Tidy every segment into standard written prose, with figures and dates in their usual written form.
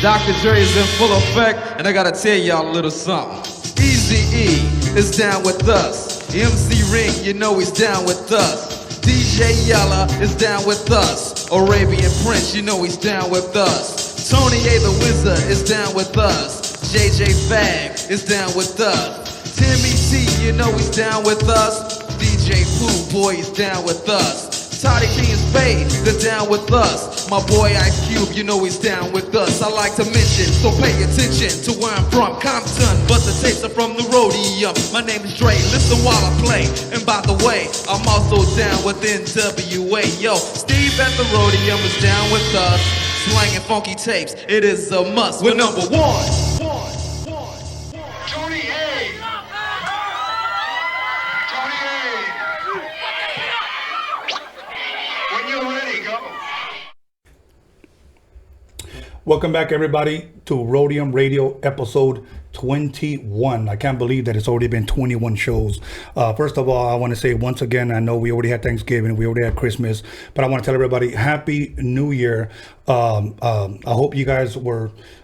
Dr. Dre is in full effect, and I gotta tell y'all a little something. Eazy-E is down with us. MC Ring, you know he's down with us. DJ Yella is down with us. Arabian Prince, you know he's down with us. Tony A the Wizard is down with us. JJ Fag is down with us. Timmy T, you know he's down with us. DJ Pooh, boy, he's down with us. Toddy King's Bay, they're down with us. My boy Ice Cube, you know he's down with us. I like to mention, so pay attention to where I'm from, Compton, but the tapes are from the Roadium. My name is Dre, listen while I play. And by the way, I'm also down with NWA. Yo, Steve at the Roadium is down with us. Slanging funky tapes, it is a must. We're number one. Tony A. Tony A. When you're ready, go. Welcome back, everybody, to Roadium Radio episode 21. I can't believe that it's already been 21 shows. First of all, I want to say once again, I know we already had Thanksgiving, we already had Christmas, but I want to tell everybody Happy New Year. I hope you guys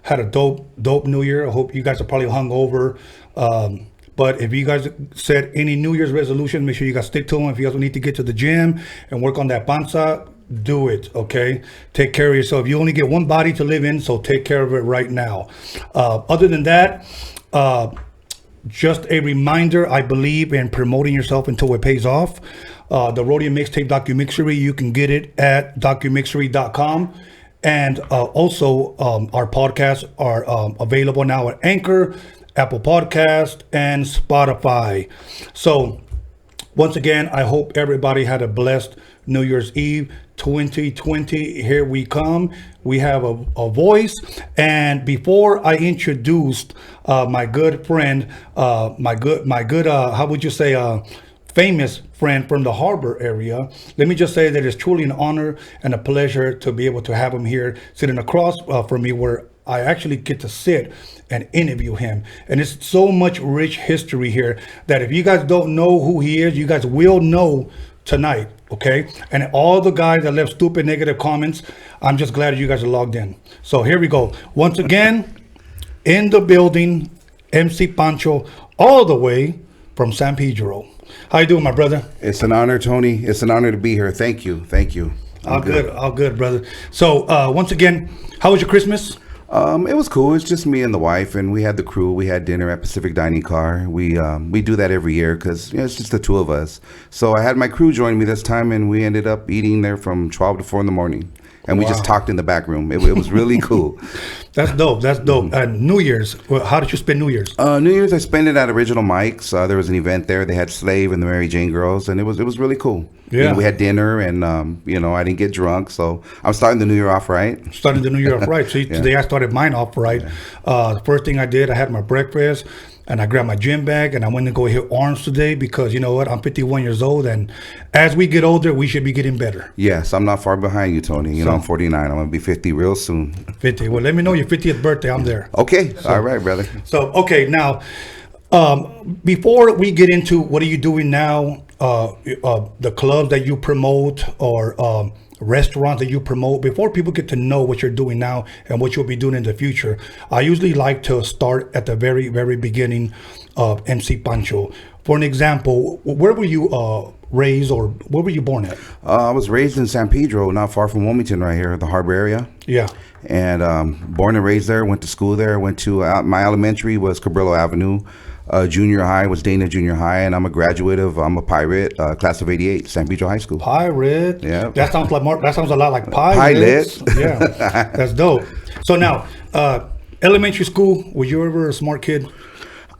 had a dope New Year. I hope you guys are probably hungover. But if you guys set any New Year's resolution, make sure you guys stick to them. If you guys need to get to the gym and work on that panza, do it, okay? Take care of yourself. You only get one body to live in, so take care of it right now. Other than that, just a reminder, I believe in promoting yourself until it pays off. The Roadium Mixtape DOCUMIXERY, you can get it at DOCUMIXERY.com. And also, our podcasts are available now at Anchor, Apple Podcast, and Spotify. So, once again, I hope everybody had a blessed New Year's Eve 2020. Here we come. We have a voice. And before I introduced my good friend, my good how would you say, famous friend from the Harbor area, let me just say that it's truly an honor and a pleasure to be able to have him here sitting across from me, where I actually get to sit and interview him. And it's so much rich history here that if you guys don't know who he is, you guys will know tonight, okay? And all the guys that left stupid negative comments, I'm just glad you guys are logged in. So here we go. Once again, in the building, MC Pancho, all the way from San Pedro. How you doing, my brother? It's an honor, Tony. It's an honor to be here. Thank you. Thank you. All good, brother. So once again, how was your Christmas? It was cool. It's just me and the wife, and we had the crew. We had dinner at Pacific Dining Car. We do that every year because it's just the two of us. So I had my crew join me this time, and we ended up eating there from 12 to 4 in the morning. And we just talked in the back room. It was really cool. That's dope. That's dope. New Year's. How did you spend New Year's? New Year's, I spent it at Original Mike's. There was an event there. They had Slave and the Mary Jane Girls, and it was really cool. Yeah. You know, we had dinner, and I didn't get drunk, so I'm starting the New Year off right. Starting the New Year off right. See, today I started mine off right. The first thing I did, I had my breakfast, and I grabbed my gym bag, and I went to go hit arms today because, you know what, I'm 51 years old, and as we get older, we should be getting better. Yes, I'm not far behind you, Tony. You know, I'm 49. I'm going to be 50 real soon. 50. Well, let me know your 50th birthday. I'm there. Okay. All right, brother. So, okay, now, before we get into what are you doing now, the clubs that you promote or restaurants that you promote, before people get to know what you're doing now and what you'll be doing in the future, I usually like to start at the very, very beginning of MC Pancho. For an example, where were you raised, or where were you born at? I was raised in San Pedro, not far from Wilmington, right here, the Harbor area. Yeah. And born and raised there, went to school there, went to, my elementary was Cabrillo Avenue. Junior high was Dana Junior High, and I'm a Pirate, class of 88, San Pedro High School. Pirate? Yeah. That sounds a lot like Pilot. Yeah, that's dope. So now, elementary school, were you ever a smart kid?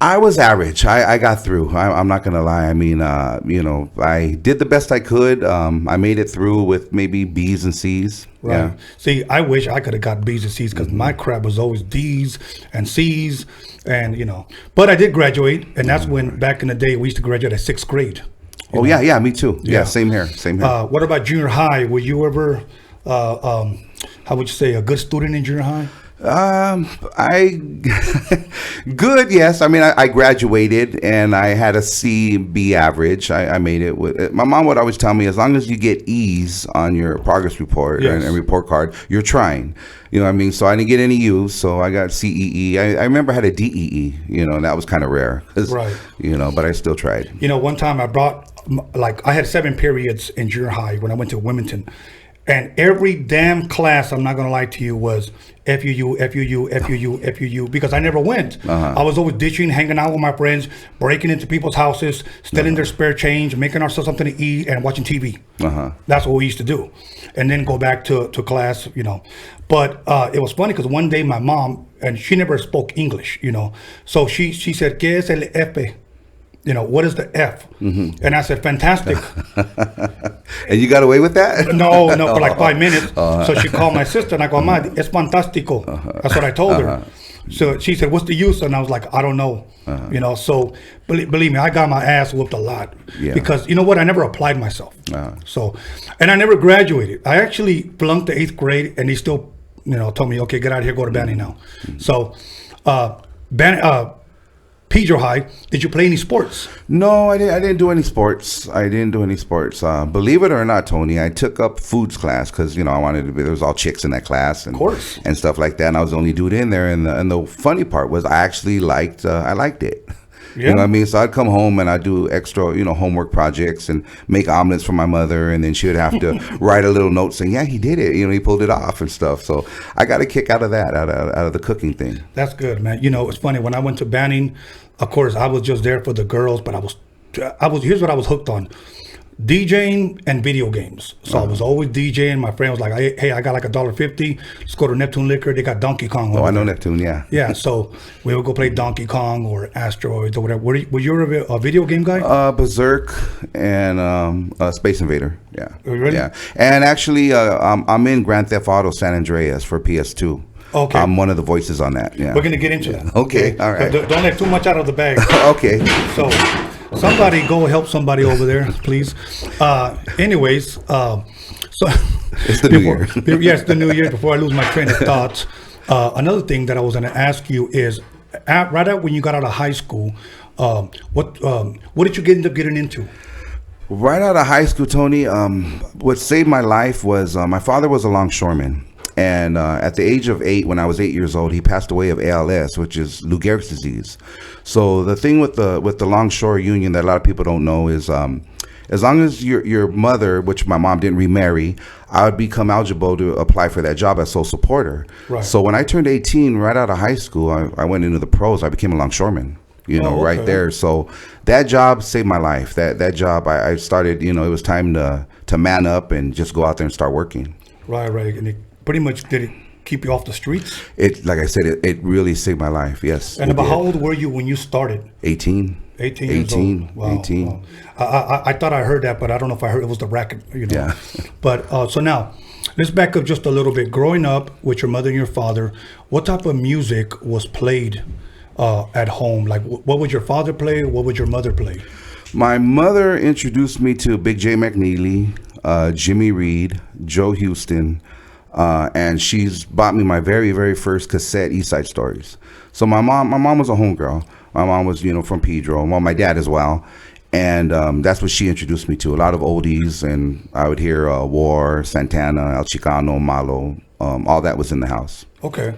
I was average. I got through. I'm not going to lie. I mean, I did the best I could. I made it through with maybe B's and C's. Right. Yeah. See, I wish I could have got B's and C's because my crap was always D's and C's, and But I did graduate, and that's when back in the day we used to graduate at 6th grade. Oh yeah, me too. Yeah, same here. What about junior high? Were you ever, how would you say, a good student in junior high? I good, yes. I mean, I graduated and I had a C B average. I made it with. My mom would always tell me, as long as you get E's on your progress report and report card, you're trying. You know what I mean? So I didn't get any U's, so I got CEE. I remember I had a DEE. You know, and that was kind of rare. Right. You know, but I still tried. You know, one time I brought, like, I had 7 periods in junior high when I went to Wilmington. And every damn class, I'm not going to lie to you, was FUU, FUU, FUU, FUU, because I never went. I was always ditching, hanging out with my friends, breaking into people's houses, stealing their spare change, making ourselves something to eat, and watching TV. That's what we used to do. And then go back to class, you know. But it was funny because one day my mom, and she never spoke English, you know. So she said, ¿Qué es el F? You know, what is the F? And I said, fantastic. And you got away with that? No, for like 5 minutes. So she called my sister and I go, Ma, es fantástico. That's what I told her. So she said, what's the use? And I was like, I don't know. You know, so believe me, I got my ass whooped a lot. Because, you know what, I never applied myself. So, and I never graduated. I actually flunked the 8th grade and he still, you know, told me, okay, get out of here, go to Banning now. So, Pedro High, did you play any sports? No, I didn't do any sports. Believe it or not, Tony, I took up foods class because, you know, I wanted to be, there was all chicks in that class and, of course, and stuff like that. And I was the only dude in there. And the funny part was I actually liked it. You know what I mean? So I'd come home and I'd do extra, you know, homework projects and make omelets for my mother. And then she would have to write a little note saying, yeah, he did it. You know, he pulled it off and stuff. So I got a kick out of that, out of the cooking thing. That's good, man. You know, it's funny. When I went to Banning, of course, I was just there for the girls, but I was, here's what I was hooked on. DJing and video games. So I was always DJing. My friend was like, hey, I got like $1.50. Let's go to Neptune Liquor. They got Donkey Kong. Oh, I know Neptune, yeah. Yeah, so we would go play Donkey Kong or Asteroids or whatever. Were you a video game guy? Berserk and Space Invader, yeah. Really? Yeah. And actually, I'm in Grand Theft Auto San Andreas for PS2. Okay. I'm one of the voices on that, yeah. We're going to get into that. Okay, all right. Don't let too much out of the bag. Okay. So somebody go help somebody over there, please. Anyways, so it's the new year. Yes, the new year. Before I lose my train of thoughts, another thing that I was going to ask you is, right out when you got out of high school, what did you end up getting into? Right out of high school, Tony, what saved my life was my father was a longshoreman. And at the age of 8, when I was 8 years old, he passed away of ALS, which is Lou Gehrig's disease. So the thing with the Longshore Union that a lot of people don't know is, as long as your mother, which my mom didn't remarry, I would become eligible to apply for that job as sole supporter. Right. So when I turned 18, right out of high school, I went into the pros. I became a longshoreman. You know, right there. So that job saved my life. That job, I started. You know, it was time to man up and just go out there and start working. Right. And it pretty much did it keep you off the streets? It, like I said, it really saved my life. Yes. And about how old were you when you started? 18. 18 years old. Wow, 18. Wow. I thought I heard that, but I don't know if I heard it was the racket. You know. Yeah. But so now, let's back up just a little bit. Growing up with your mother and your father, what type of music was played at home? Like, what would your father play? What would your mother play? My mother introduced me to Big J McNeely, Jimmy Reed, Joe Houston, and she's bought me my very, very first cassette, East Side Stories. So my mom was a homegirl. My mom was, you know, from Pedro. Well, my dad as well. And that's what she introduced me to. A lot of oldies, and I would hear War, Santana, El Chicano, Malo. All that was in the house. Okay.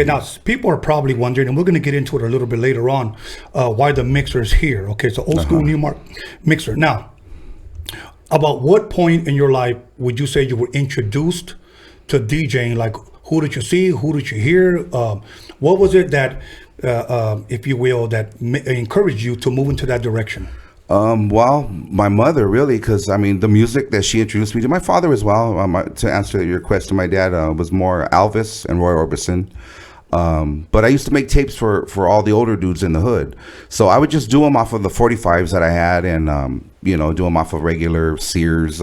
Now people are probably wondering, and we're going to get into it a little bit later on, why the mixer is here. Okay, so old school new mixer. Now, about what point in your life would you say you were introduced to DJing? Like, who did you see? Who did you hear? What was it that, if you will, that encouraged you to move into that direction? Well, my mother, really, because I mean the music that she introduced me to. My father as well. To answer your question, my dad was more Elvis and Roy Orbison. But I used to make tapes for all the older dudes in the hood. So I would just do them off of the 45s that I had, and you know, do them off of regular Sears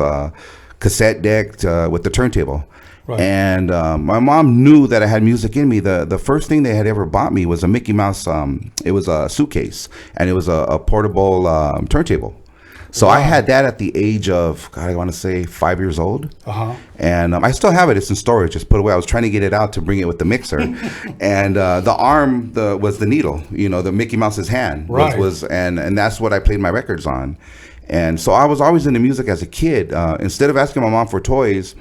cassette deck with the turntable. Right. And my mom knew that I had music in me. The first thing they had ever bought me was a Mickey Mouse. It was a suitcase, and it was a portable turntable. So I had that at the age of, God, I want to say 5 years old. And I still have it. It's in storage, just put away. I was trying to get it out to bring it with the mixer. And the arm was the needle, you know, the Mickey Mouse's hand. Was and that's what I played my records on. And so I was always into music as a kid. Instead of asking my mom for toys,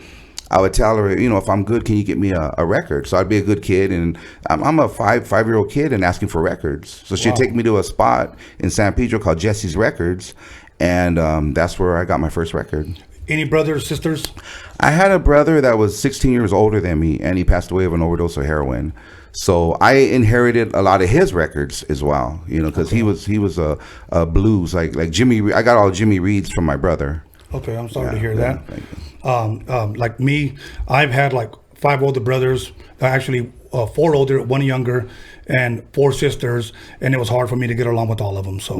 I would tell her, you know, if I'm good, can you get me a record? So I'd be a good kid, and I'm a five-year-old kid and asking for records. So she'd take me to a spot in San Pedro called Jesse's Records, and that's where I got my first record. Any brothers, sisters? I had a brother that was 16 years older than me, and he passed away of an overdose of heroin. So I inherited a lot of his records as well, you know, because he was a blues like Jimmy. I got all Jimmy Reed's from my brother. Okay, I'm sorry to hear that. Like me, I've had like 5 older brothers, actually 4 older, 1 younger, and 4 sisters, and it was hard for me to get along with all of them. So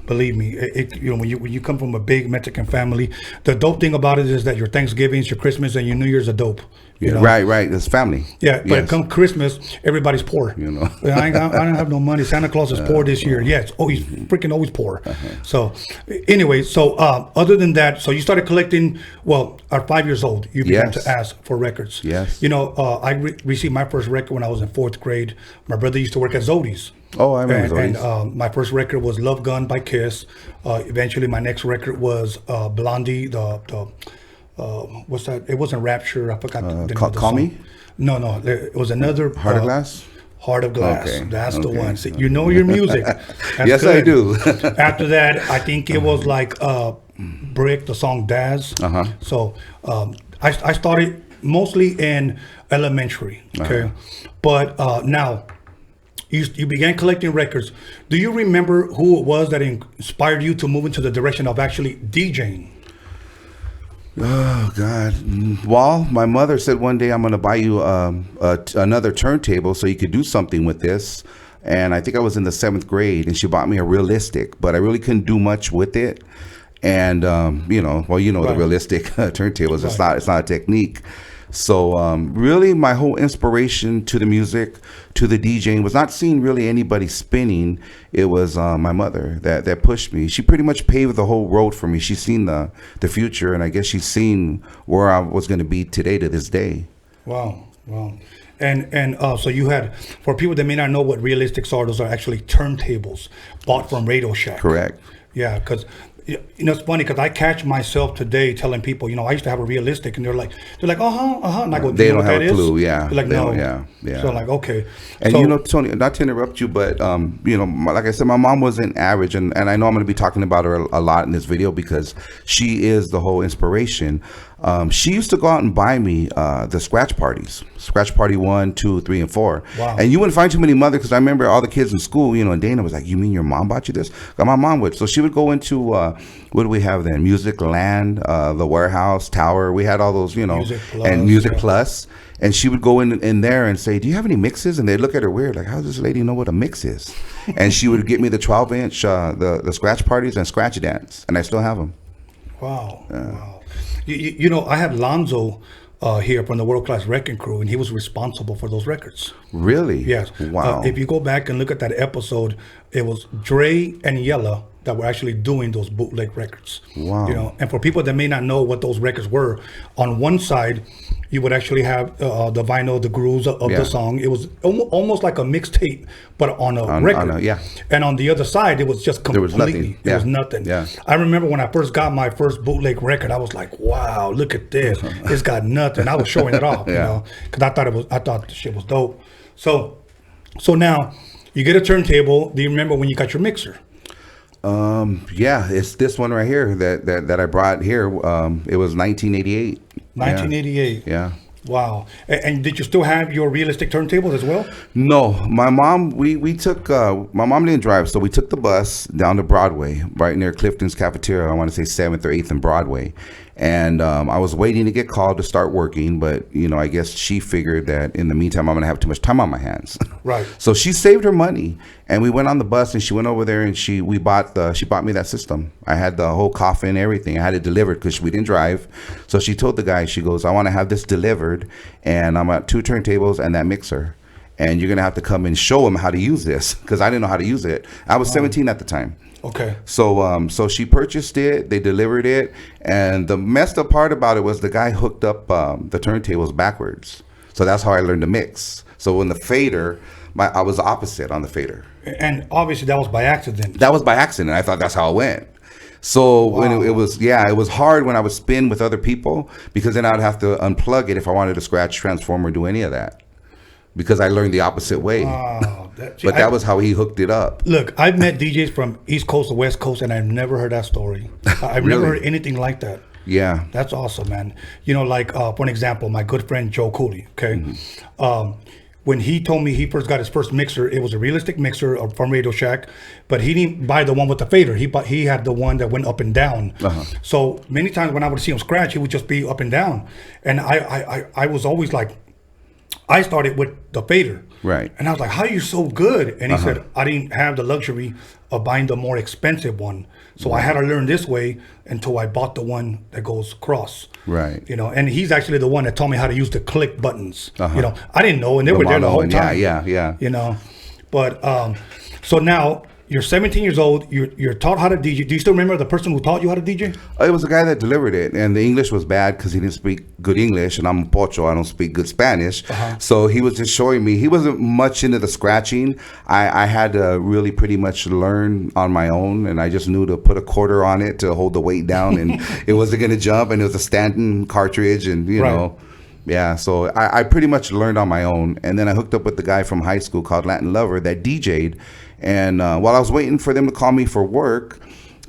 believe me, you know, when you come from a big Mexican family, the dope thing about it is that your Thanksgivings, your Christmas, and your New Year's are dope. You know? Right. It's family. Yeah, but come Christmas, everybody's poor. You know, I don't have no money. Santa Claus is poor this year. Yeah, he's freaking always poor. So, anyway, other than that, so you started collecting. Well, at 5 years old, you began to ask for records. Yes. You know, I received my first record when I was in 4th grade. My brother used to work at Zodi's. Oh, I remember Zodi's. And my first record was Love Gun by Kiss. Eventually, my next record was Blondie, what's that? It wasn't Rapture. I forgot the name of the Call song. Me? No. It was another. Heart of Glass? Heart of Glass. Okay. That's the one. See, you know your music. Yes, good. I do. After that, I think it was like Brick, the song Daz. So I started mostly in elementary. Okay. But now, you began collecting records. Do you remember who it was that inspired you to move into the direction of actually DJing? Oh God! Well, my mother said one day, "I'm going to buy you another turntable so you could do something with this." And I think I was in the 7th grade, and she bought me a realistic, but I really couldn't do much with it. And you know, the realistic turntables. It's not a technique. So really, my whole inspiration to the music, to the DJing, was not seeing really anybody spinning. It was my mother that pushed me. She pretty much paved the whole road for me. She's seen the future, and I guess she's seen where I was going to be today to this day. Wow. And so you had, for people that may not know what realistics are, those are actually turntables bought from Radio Shack. Correct. Yeah, because you know, it's funny because I catch myself today telling people, you know, I used to have a realistic, and they're like, and I go, they you know don't have a clue. Is? Yeah, They're like, no. Yeah. So like, okay. And so, you know, Tony, not to interrupt you, but you know, like I said, my mom wasn't average, and I know I'm going to be talking about her a lot in this video because she is the whole inspiration. She used to go out and buy me the scratch parties, scratch party 1, 2, 3, and 4. Wow. And you wouldn't find too many mothers, because I remember all the kids in school, you know, and Dana was like, "You mean your mom bought you this?" My mom would. So she would go into what do we have then? Music Land, the Warehouse, Tower. We had all those, you know, Music Plus. And she would go in there and say, "Do you have any mixes?" And they'd look at her weird, like, "How does this lady know what a mix is?" And she would get me the 12-inch, the scratch parties and scratch dance, and I still have them. Wow. You know, I had Lonzo here from the World Class Wrecking Crew, and he was responsible for those records. Really? Yes. Wow. If you go back and look at that episode, it was Dre and Yella that were actually doing those bootleg records. Wow. You know, and for people that may not know what those records were, on one side you would actually have the vinyl, the grooves of the song. It was almost like a mixtape, but on a record. And on the other side, it was just completely. There was nothing. Yeah. I remember when I first got my first bootleg record, I was like, "Wow, look at this! It's got nothing." I was showing it off, you know, because I thought the shit was dope. So now you get a turntable. Do you remember when you got your mixer? Yeah, it's this one right here that I brought here. It was 1988. 1988. Yeah. Wow. And did you still have your realistic turntables as well? No, my mom, we took, my mom didn't drive, so we took the bus down to Broadway, right near Clifton's Cafeteria. I want to say 7th or 8th and Broadway. And I was waiting to get called to start working, but, you know, I guess she figured that in the meantime, I'm going to have too much time on my hands. Right. So she saved her money, and we went on the bus, and she went over there, and she bought me that system. I had the whole coffin, everything. I had it delivered because we didn't drive. So she told the guy, she goes, "I want to have this delivered, and I'm at 2 turntables and that mixer." and you're gonna have to come and show him how to use this, because I didn't know how to use it. I was 17 at the time. Okay. So she purchased it, they delivered it, and the messed up part about it was the guy hooked up the turntables backwards. So that's how I learned to mix. So when the fader, I was opposite on the fader. And obviously that was by accident. That was by accident. I thought that's how it went. So when it was hard when I would spin with other people, because then I'd have to unplug it if I wanted to scratch, transform, or do any of that, because I learned the opposite way. That was how he hooked it up. Look, I've met DJs from East Coast to West Coast, and I've never heard that story. I've Really? never heard anything like that. Yeah. That's awesome, man. You know, like, for an example, my good friend Joe Cooley, okay? When he told me he first got his first mixer, it was a realistic mixer from Radio Shack, but he didn't buy the one with the fader. He had the one that went up and down. So many times when I would see him scratch, he would just be up and down. And I was always like, I started with the fader. Right. And I was like, how are you so good? And he said, I didn't have the luxury of buying the more expensive one. So I had to learn this way until I bought the one that goes cross. Right. You know, and he's actually the one that taught me how to use the click buttons. You know, I didn't know, and they were there the whole time. Yeah. You know, but so now you're 17 years old. You're taught how to DJ. Do you still remember the person who taught you how to DJ? It was the guy that delivered it, and the English was bad because he didn't speak good English, and I'm Pocho, I don't speak good Spanish. So he was just showing me. He wasn't much into the scratching. I had to really pretty much learn on my own, and I just knew to put a quarter on it to hold the weight down, and it wasn't going to jump, and it was a Stanton cartridge, and you know. Yeah, so I pretty much learned on my own, and then I hooked up with the guy from high school called Latin Lover that DJ'd, and while I was waiting for them to call me for work,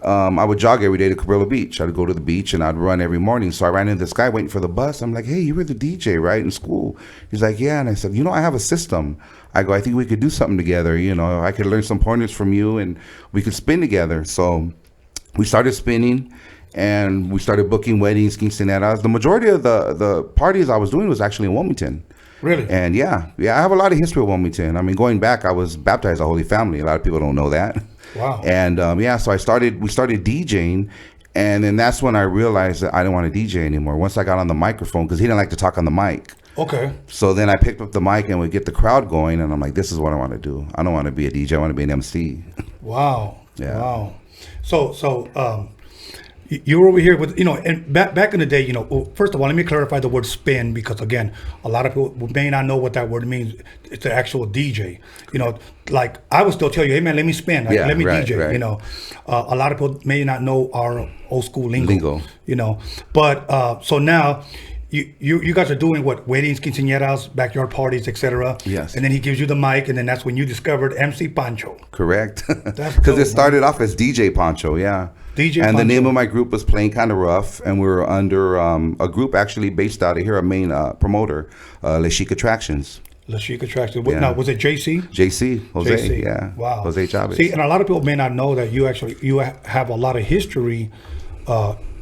I would jog every day to Cabrillo Beach. I'd go to the beach and I'd run every morning. So I ran into this guy waiting for the bus. I'm like, hey, you were the DJ, right, in school? He's like, yeah. And I said, you know, I have a system. I go, I think we could do something together. You know, I could learn some pointers from you and we could spin together. So we started spinning. And we started booking weddings, quinceañeras. The majority of the parties I was doing was actually in Wilmington. Really? And yeah, I have a lot of history with Wilmington. I mean, going back, I was baptized a Holy Family. A lot of people don't know that. Wow. And so we started DJing, and then that's when I realized that I didn't want to DJ anymore. Once I got on the microphone, because he didn't like to talk on the mic. Okay. So then I picked up the mic and would get the crowd going, and I'm like, this is what I want to do. I don't want to be a DJ. I want to be an MC. Wow. Yeah. Wow. So you were over here with, you know, and back in the day, you know, first of all, let me clarify the word spin, because again, a lot of people may not know what that word means. It's the actual DJ, you know, like I would still tell you, hey man, let me spin, like, let me DJ, right. You know, a lot of people may not know our old school lingo. You know, but so now you guys are doing what, weddings, quinceañeras, backyard parties, etc. Yes. And then he gives you the mic, and then that's when you discovered MC Pancho. Correct. Because it started off as DJ Pancho, yeah. DJ and Pancho. The name of my group was Playing Kinda Rough, and we were under a group actually based out of here, a main promoter, Le Chic Attractions. Le Chic Attractions. Yeah. Now, was it JC? JC, Jose, JC. yeah. Wow. Jose Chavez. See, and a lot of people may not know that you have a lot of history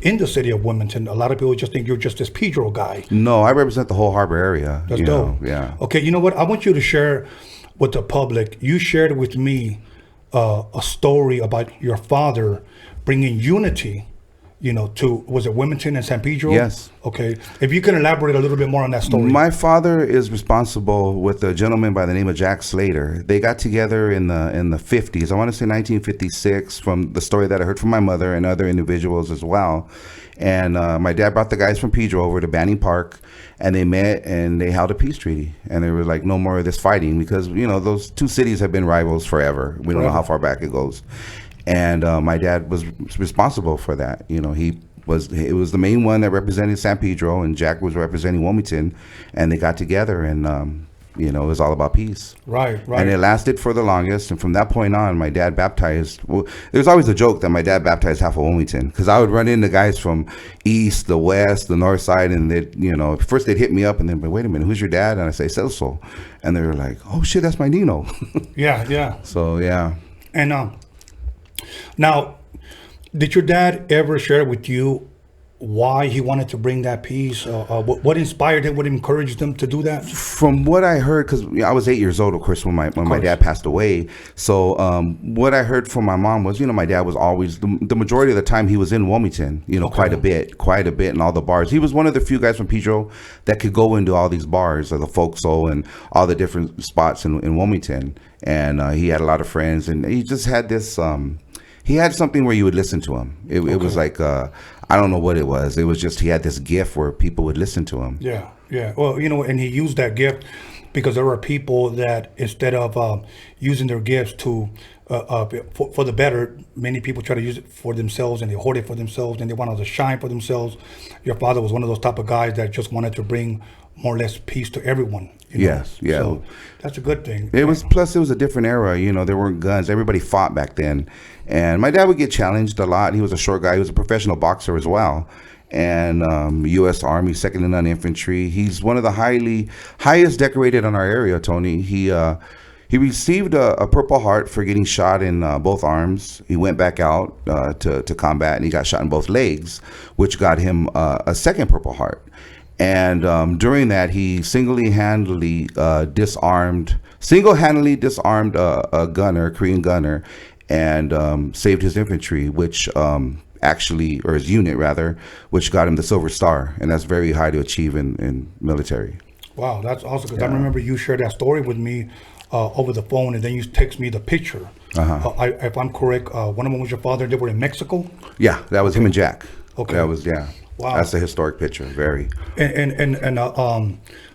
in the city of Wilmington. A lot of people just think you're just this Pedro guy. No, I represent the whole harbor area. That's dope. Yeah. Okay, you know what? I want you to share with the public. You shared with me a story about your father bringing unity, you know, to, was it Wilmington and San Pedro? Yes. Okay. If you can elaborate a little bit more on that story. My father is responsible with a gentleman by the name of Jack Slater. They got together in the 50s. I want to say 1956, from the story that I heard from my mother and other individuals as well. And my dad brought the guys from Pedro over to Banning Park, and they met and they held a peace treaty. And they were like, no more of this fighting, because, you know, those two cities have been rivals forever. We don't know how far back it goes. And my dad was responsible for that. You know, it was the main one that represented San Pedro, and Jack was representing Wilmington, and they got together, and you know, it was all about peace. Right. And it lasted for the longest. And from that point on, my dad baptized. Well, there's always a joke that my dad baptized half of Wilmington, because I would run into guys from east, the west, the north side, and they, you know, first they'd hit me up, and then, but wait a minute, who's your dad? And I say Celso, and they were like, oh shit, that's my Nino. Yeah. So yeah. And now, did your dad ever share with you why he wanted to bring that piece? What inspired him? What encouraged him to do that? From what I heard, because I was 8 years old, of course, when my dad passed away. So what I heard from my mom was, my dad was always, the majority of the time he was in Wilmington, quite a bit in all the bars. He was one of the few guys from Pedro that could go into all these bars, or the folk soul and all the different spots in Wilmington. And he had a lot of friends, and he just had this, he had something where you would listen to him. It was like, I don't know what it was. It was just he had this gift where people would listen to him. Yeah. Well, and he used that gift because there are people that instead of using their gifts to for the better, many people try to use it for themselves, and they hoard it for themselves, and they want to shine for themselves. Your father was one of those type of guys that just wanted to bring more or less peace to everyone. Yes, yeah. So that's a good thing. It was a different era. There weren't guns. Everybody fought back then. And my dad would get challenged a lot. He was a short guy. He was a professional boxer as well. And U.S. Army, 2nd and None Infantry. He's one of the highest decorated in our area, Tony. He received a Purple Heart for getting shot in both arms. He went back out to combat, and he got shot in both legs, which got him a second Purple Heart. And during that, he single-handedly disarmed a Korean gunner, and saved his infantry, which or his unit rather, which got him the Silver Star, and that's very high to achieve in military. Wow, that's awesome. Because I remember you shared that story with me over the phone, and then you text me the picture. If I'm correct, one of them was your father. They were in Mexico. Yeah, that was him and Jack. Okay, that was Wow, that's a historic picture. Very. And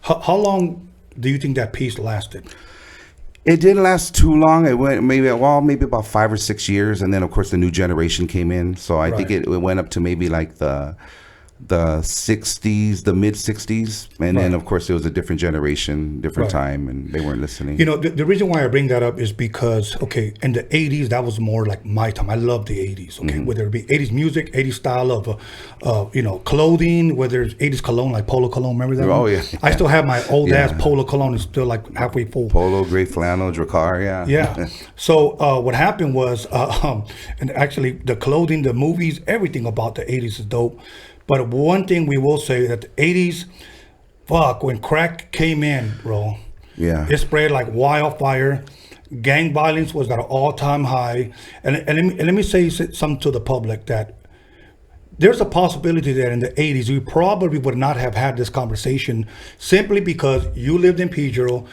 how long do you think that piece lasted? It didn't last too long. It went maybe about 5 or 6 years, and then of course the new generation came in. So I think it went up to maybe like the 60s, the mid 60s, and then of course it was a different generation, different time, and they weren't listening. The reason why I bring that up is because in the 80s that was more like my time. I love the 80s. Whether it be 80s music, 80s style of clothing, whether it's 80s cologne like Polo cologne. Remember that? Oh one? yeah. I still have my old ass Polo cologne. It's still like halfway full. Polo, gray flannel, Dracar. Yeah. So what happened was, and actually the clothing, the movies, everything about the 80s is dope. But one thing we will say that the 80s, when crack came in, bro, it spread like wildfire. Gang violence was at an all-time high. And let me say something to the public, that there's a possibility that in the 80s, we probably would not have had this conversation simply because you lived in Pedro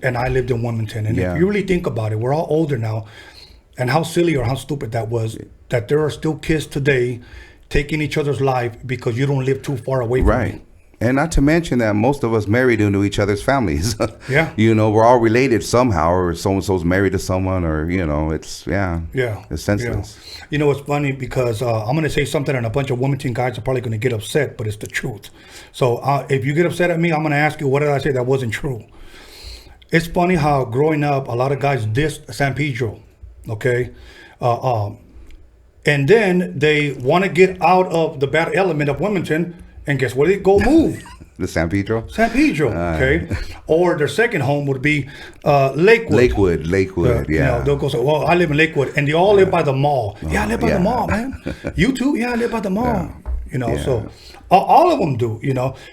and I lived in Wilmington. And if you really think about it, we're all older now. And how silly or how stupid that was, that there are still kids today taking each other's life because you don't live too far away from it. And not to mention that most of us married into each other's families. We're all related somehow, or so-and-so's married to someone, or it's it's senseless. It's funny because I'm going to say something and a bunch of Wilmington guys are probably going to get upset, but it's the truth. So if you get upset at me, I'm going to ask you, what did I say that wasn't true? It's funny how growing up, a lot of guys dissed San Pedro, and then they want to get out of the bad element of Wilmington, and guess where they go move? The San Pedro? San Pedro, Or their second home would be Lakewood. Lakewood, yeah. They'll go say, well, I live in Lakewood, and they all live by the mall. I live by the mall, man. You too? Yeah, I live by the mall. So all of them do,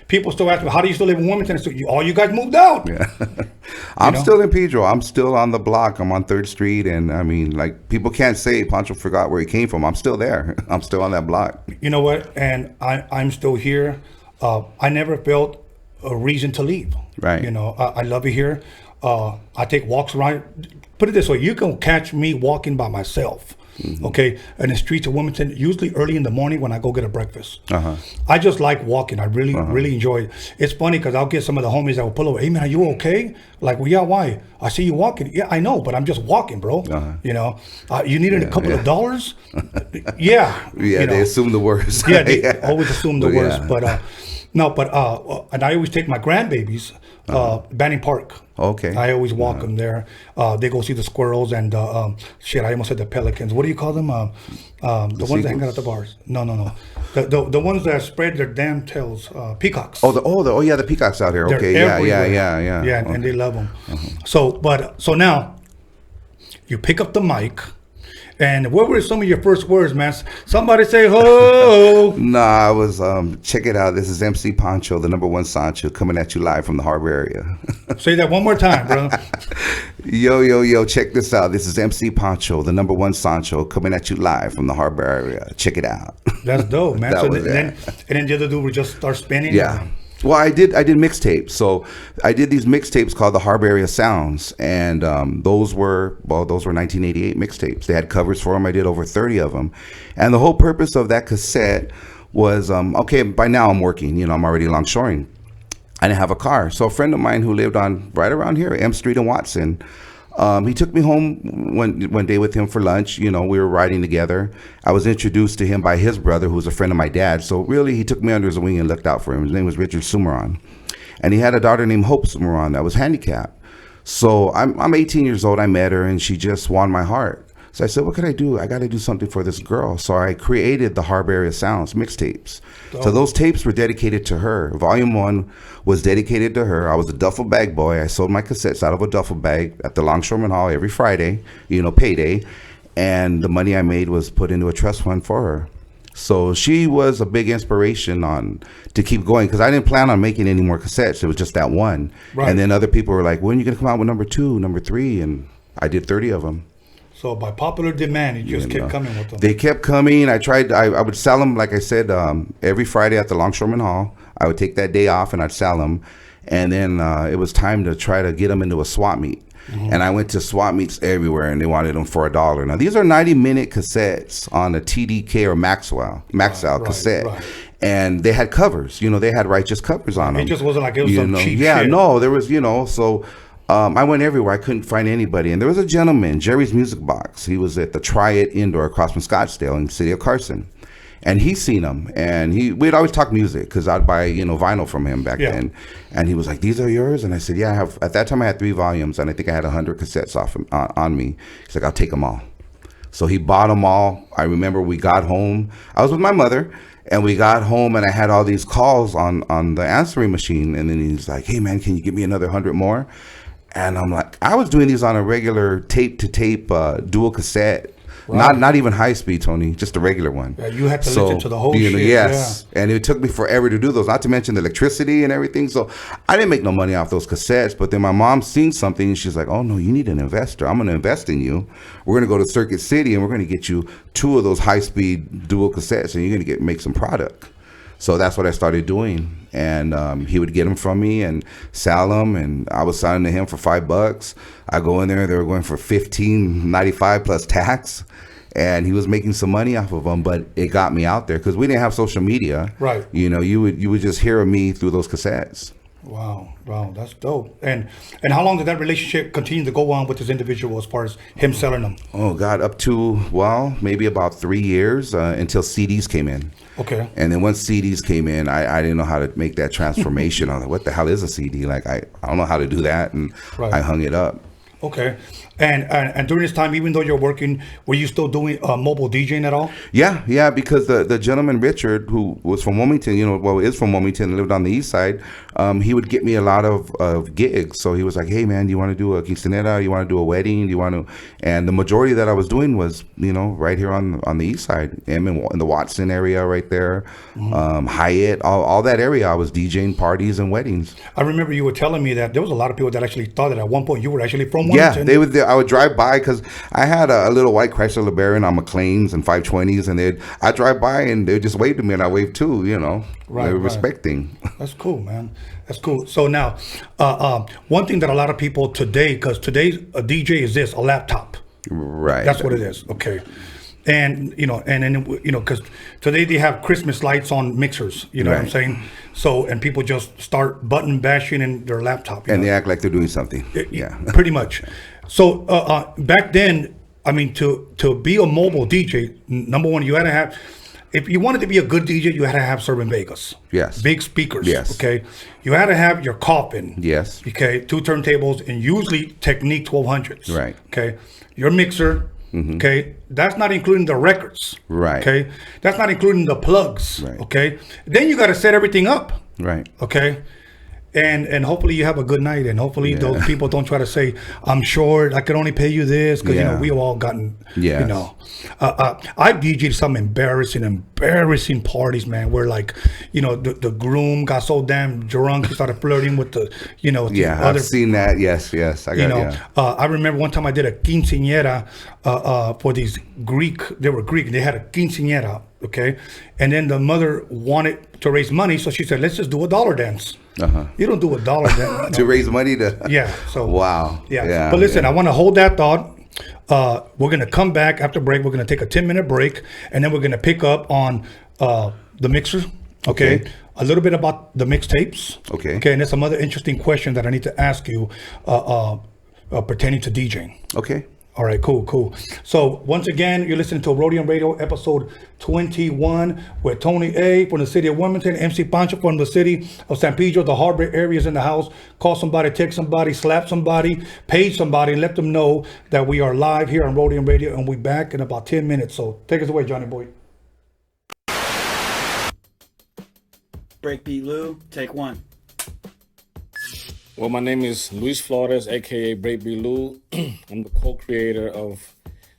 People still ask me, how do you still live in Wilmington? So all you guys moved out. I'm still in Pedro. I'm still on the block. I'm on 3rd Street. And I mean, like, people can't say Pancho forgot where he came from. I'm still there. I'm still on that block. You know what? And I'm still here. I never felt a reason to leave. Right. I love it here. I take walks around. Put it this way, you can catch me walking by myself. In the streets of Wilmington, usually early in the morning when I go get a breakfast. I just like walking. I really enjoy it. It's funny because I'll get some of the homies that will pull over. Hey man, are you okay? Like, well, yeah, why? I see you walking. Yeah, I know, but I'm just walking, bro. You needed a couple of dollars? They assume the worst. They always assume the worst. But and I always take my grandbabies Banning Park. Okay. I always walk them there. They go see the squirrels and I almost said the pelicans. What do you call them? The ones that hang out at the bars. No. The ones that spread their damn tails. Peacocks. The peacocks out here. Okay. Yeah, and they love them. So now you pick up the mic And what were some of your first words, man? Somebody say ho. Nah, I was check it out. This is MC Pancho, the #1 Sancho, coming at you live from the Harbor area. Say that one more time, bro. Yo, check this out. This is MC Pancho, the #1 Sancho, coming at you live from the Harbor area. Check it out. That's dope, man. That So was then the other dude would just start spinning. Yeah. Well, I did mixtapes. So I did these mixtapes called the Harbor Area Sounds, and those were 1988 mixtapes. They had covers for them. I did over 30 of them, and the whole purpose of that cassette was okay. By now I'm working. You know, I'm already longshoring. I didn't have a car, so a friend of mine who lived on right around here, M Street in Watson. He took me home one day with him for lunch. You know, we were riding together. I was introduced to him by his brother, who was a friend of my dad. So really, he took me under his wing and looked out for him. His name was Richard Sumaran. And he had a daughter named Hope Sumaran that was handicapped. So I'm 18 years old. I met her, and she just won my heart. So I said, what could I do? I got to do something for this girl. So I created the Harbor Area Sounds mixtapes. So those tapes were dedicated to her. Volume 1 was dedicated to her. I was a duffel bag boy. I sold my cassettes out of a duffel bag at the Longshoreman Hall every Friday, payday. And the money I made was put into a trust fund for her. So she was a big inspiration to keep going, because I didn't plan on making any more cassettes. It was just that one. Right. And then other people were like, when are you going to come out with #2, #3? And I did 30 of them. So by popular demand, you just kept coming with them. They kept coming. I would sell them, like I said, every Friday at the Longshoreman Hall. I would take that day off and I'd sell them. And then it was time to try to get them into a swap meet. Mm-hmm. And I went to swap meets everywhere, and they wanted them for $1. Now, these are 90-minute cassettes on a TDK or Maxwell cassette. Right. And they had covers. They had righteous covers on them. It just wasn't like it was some cheap shit. Yeah, no, there was, so... I went everywhere. I couldn't find anybody. And there was a gentleman, Jerry's Music Box. He was at the Try It Indoor across from Scottsdale in the city of Carson. And he seen them. And we'd always talk music, because I'd buy, vinyl from him back then. And he was like, these are yours? And I said, yeah, I have. At that time, I had 3 volumes. And I think I had 100 cassettes on me. He's like, I'll take them all. So he bought them all. I remember we got home. I was with my mother. And we got home, and I had all these calls on the answering machine. And then he's like, hey, man, can you give me another 100 more? And I'm like, I was doing these on a regular tape-to-tape dual cassette. Right. Not even high speed, Tony, just a regular one. Yeah, you had to listen to the whole shit. Yes. Yeah. And it took me forever to do those, not to mention the electricity and everything. So I didn't make no money off those cassettes. But then my mom seen something, and she's like, oh, no, you need an investor. I'm going to invest in you. We're going to go to Circuit City, and we're going to get you 2 of those high-speed dual cassettes, and you're going to make some product. So that's what I started doing. And he would get them from me and sell them, and I was selling to him for $5. I go in there, they were going for $15.95 plus tax, and he was making some money off of them. But it got me out there, because we didn't have social media. Right. You would just hear of me through those cassettes. Wow, that's dope. And how long did that relationship continue to go on with this individual as far as him selling them? Oh God, up to maybe about 3 years until CDs came in. Okay. And then once CDs came in, I didn't know how to make that transformation. I was like, what the hell is a CD? Like I don't know how to do that, and I hung it up. Okay. And during this time, even though you're working, were you still doing mobile DJing at all? Yeah, because the gentleman Richard, who was from Wilmington, is from Wilmington, lived on the east side, he would get me a lot of gigs. So he was like, hey man, do you want to do a quinceanera? Do you want to do a wedding? Do you want to? And the majority that I was doing was, right here on the east side, in the Watson area right there, Hyatt, all that area. I was DJing parties and weddings. I remember you were telling me that there was a lot of people that actually thought that at one point you were actually from Wilmington. Yeah, I would drive by, because I had a little white Chrysler LeBaron on McLean's and 520s, and I'd drive by and they'd just wave to me, and I wave too, Right, they were respecting. That's cool, man. That's cool. So now, one thing that a lot of people today, because today's a DJ is a laptop. Right. That's what it is. Okay. And because today they have Christmas lights on mixers, what I'm saying? So, and people just start button bashing in their laptop. And they act like they're doing something. Yeah. Pretty much. So back then, I mean, to be a mobile DJ, number one, you had to have, if you wanted to be a good DJ, you had to have Servant Vegas. Yes. Big speakers. Yes. Okay. You had to have your coffin. Yes. Okay. 2 turntables, and usually Technique 1200s. Right. Okay. Your mixer. Mm-hmm. Okay, that's not including the records. Right. Okay, that's not including the plugs. Right. Okay, then you got to set everything up. Right. Okay, And hopefully you have a good night, and hopefully those people don't try to say, I'm short, I can only pay you this, because you know we've all gotten, you know. I DJ'd some embarrassing parties, man, where like, you know, the groom got so damn drunk he started flirting with the, you know, I've seen that. Yes, I got I remember one time I did a quinceañera for these Greek. They were Greek. They had a quinceañera, okay, and then the mother wanted to raise money, so she said, let's just do a dollar dance. You don't do a dollar dance to raise money to so wow. But listen, I want to hold that thought. We're gonna come back after break. We're gonna take a 10-minute break, and then we're gonna pick up on the mixer. Okay. A little bit about the mixtapes. Okay, and there's some other interesting questions that I need to ask you pertaining to DJing. Okay. All right, cool. So once again, you're listening to Roadium Radio episode 21 with Tony A from the city of Wilmington, MC Pancho from the city of San Pedro. The harbor areas in the house. Call somebody, text somebody, slap somebody, page somebody, and let them know that we are live here on Roadium Radio, and we're back in about 10 minutes. So take us away, Johnny boy. Breakbeat Lou, take one. Well, my name is Luis Flores, aka Breakbeat Lou. I'm the co-creator of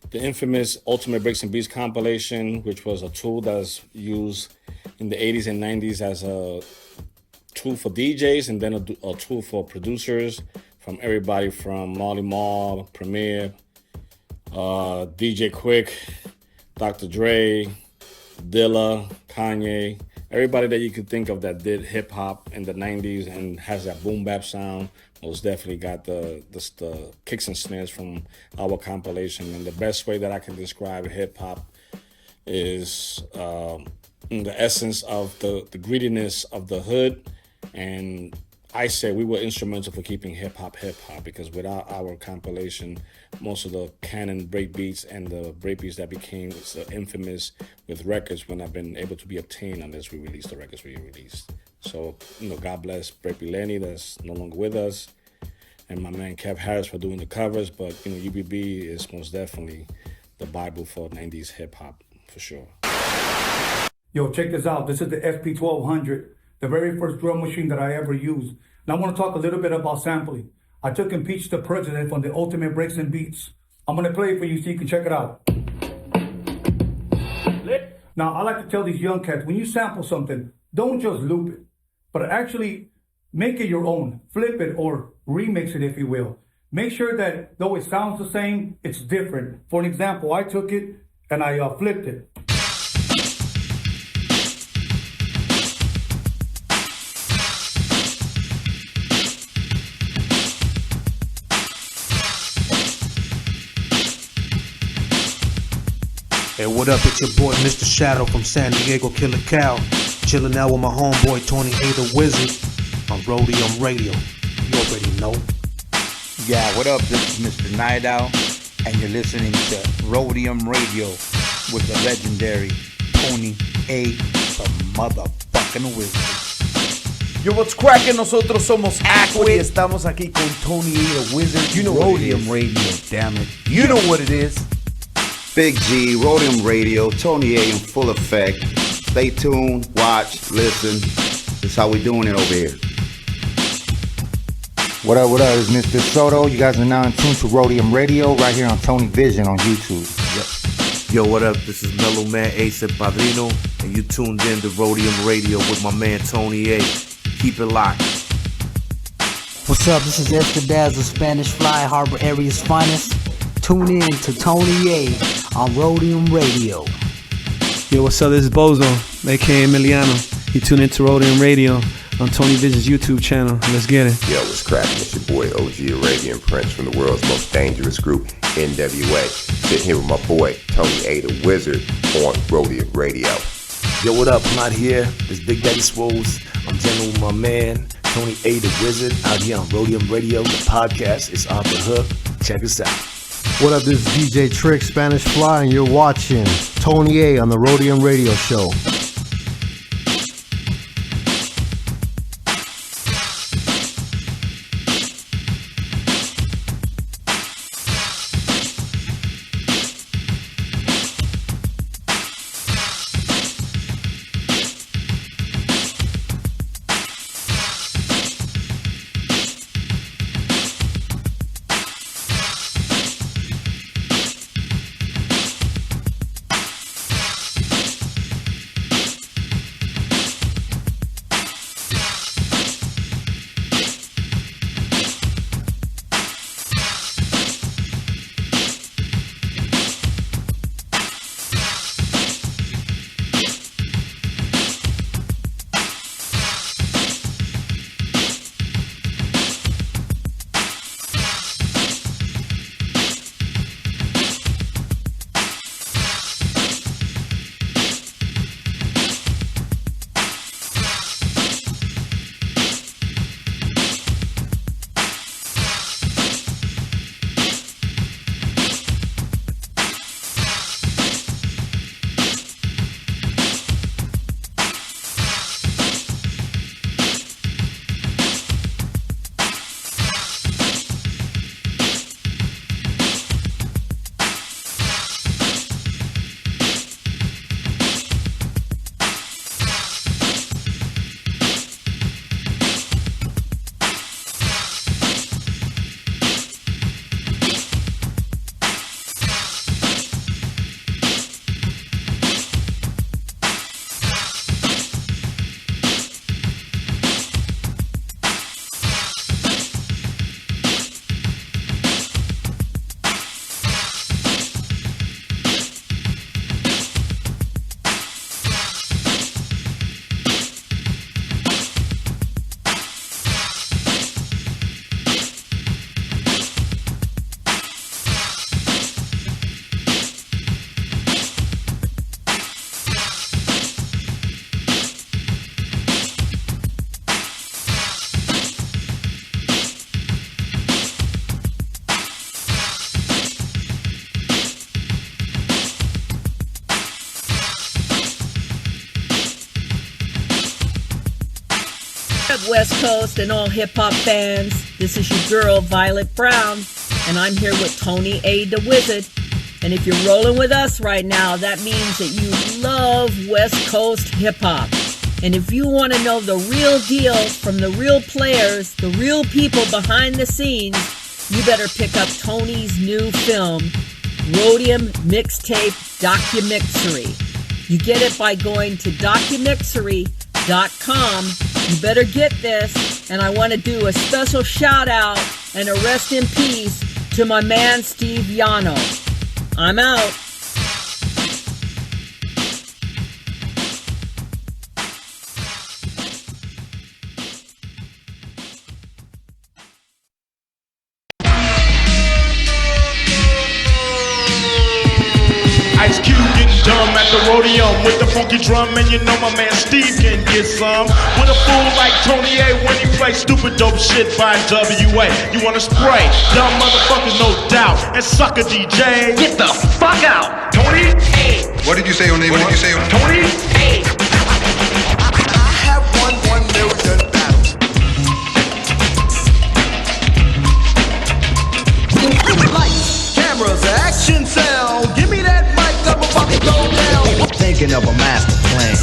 the infamous Ultimate Breaks and Beats compilation, which was a tool that's used in the 80s and 90s as a tool for DJs, and then a tool for producers, from everybody from Marley Marl, Premier, DJ Quick, Dr. Dre, Dilla, Kanye. Everybody that you could think of that did hip hop in the 90s and has that boom bap sound most definitely got the kicks and snares from our compilation. And the best way that I can describe hip hop is the essence of the greediness of the hood. And I say we were instrumental for keeping hip hop, because without our compilation, most of the canon breakbeats and the breakbeats that became so infamous with records when I've been able to be obtained unless we released the records we released. So, God bless Breakbeat Lenny that's no longer with us, and my man Kev Harris for doing the covers. But, UBB is most definitely the Bible for 90s hip hop, for sure. Yo, check this out. This is the SP1200. The very first drum machine that I ever used. And I want to talk a little bit about sampling. I took Impeach the President from the Ultimate Breaks and Beats. I'm going to play it for you so you can check it out. Now, I like to tell these young cats, when you sample something, don't just loop it, but actually make it your own. Flip it or remix it, if you will. Make sure that though it sounds the same, it's different. For an example, I took it and I flipped it. Hey, what up? It's your boy Mr. Shadow from San Diego, Killer Cow. Chilling out with my homeboy Tony A the Wizard on Roadium Radio. You already know. Yeah, what up? This is Mr. Night Owl, and you're listening to Roadium Radio with the legendary Tony A the motherfucking Wizard. Yo, what's cracking? Nosotros somos Aqua y estamos aquí con Tony A the Wizard. You know Roadium Radio, damn it. You know what it is. Big G, Roadium Radio, Tony A in full effect. Stay tuned, watch, listen. This is how we doing it over here. What up? It's Mr. Soto. You guys are now in tune to Roadium Radio right here on Tony Vision on YouTube. Yep. Yo, what up? This is Mellow Man Ace Padrino, and you tuned in to Roadium Radio with my man Tony A. Keep it locked. What's up? This is Escadaz, the Spanish Fly, Harbor Area's finest. Tune in to Tony A on Roadium Radio. Yo, what's up? This is Bozo, aka Emiliano. You tune in to Roadium Radio on Tony Vision's YouTube channel. Let's get it. Yo, what's cracking? It's your boy OG Arabian Prince from the world's most dangerous group, NWA. Sitting here with my boy Tony A the Wizard on Roadium Radio. Yo, what up? I'm out here. This Big Daddy Swoles. I'm chilling with my man Tony A the Wizard out here on Roadium Radio. The podcast is off the hook. Check us out. What up, this is DJ Trick, Spanish Fly, and you're watching Tony A on the Roadium Radio Show. West Coast and all hip-hop fans, this is your girl Violet Brown, and I'm here with Tony A. the Wizard. And if you're rolling with us right now, that means that you love West Coast hip-hop. And if you want to know the real deal from the real players, the real people behind the scenes, you better pick up Tony's new film, Roadium Mixtape DOCUMIXERY. You get it by going to DOCUMIXERY.com. You better get this, and I want to do a special shout out and a rest in peace to my man Steve YANO. I'm out. Ice Cube getting dumb at the Roadium with the funky drum, and you know my man Steve can get some. With a fool like Tony A when he plays stupid dope shit by WA. You wanna spray? Dumb motherfuckers, no doubt. And sucker DJ, get the fuck out. Tony A. What did you say your name? What did you say? Tony A. I have won 1 million battles. Lights, cameras, action, sound. Give me that mic, I'm about to go down. Thinking of a master plan.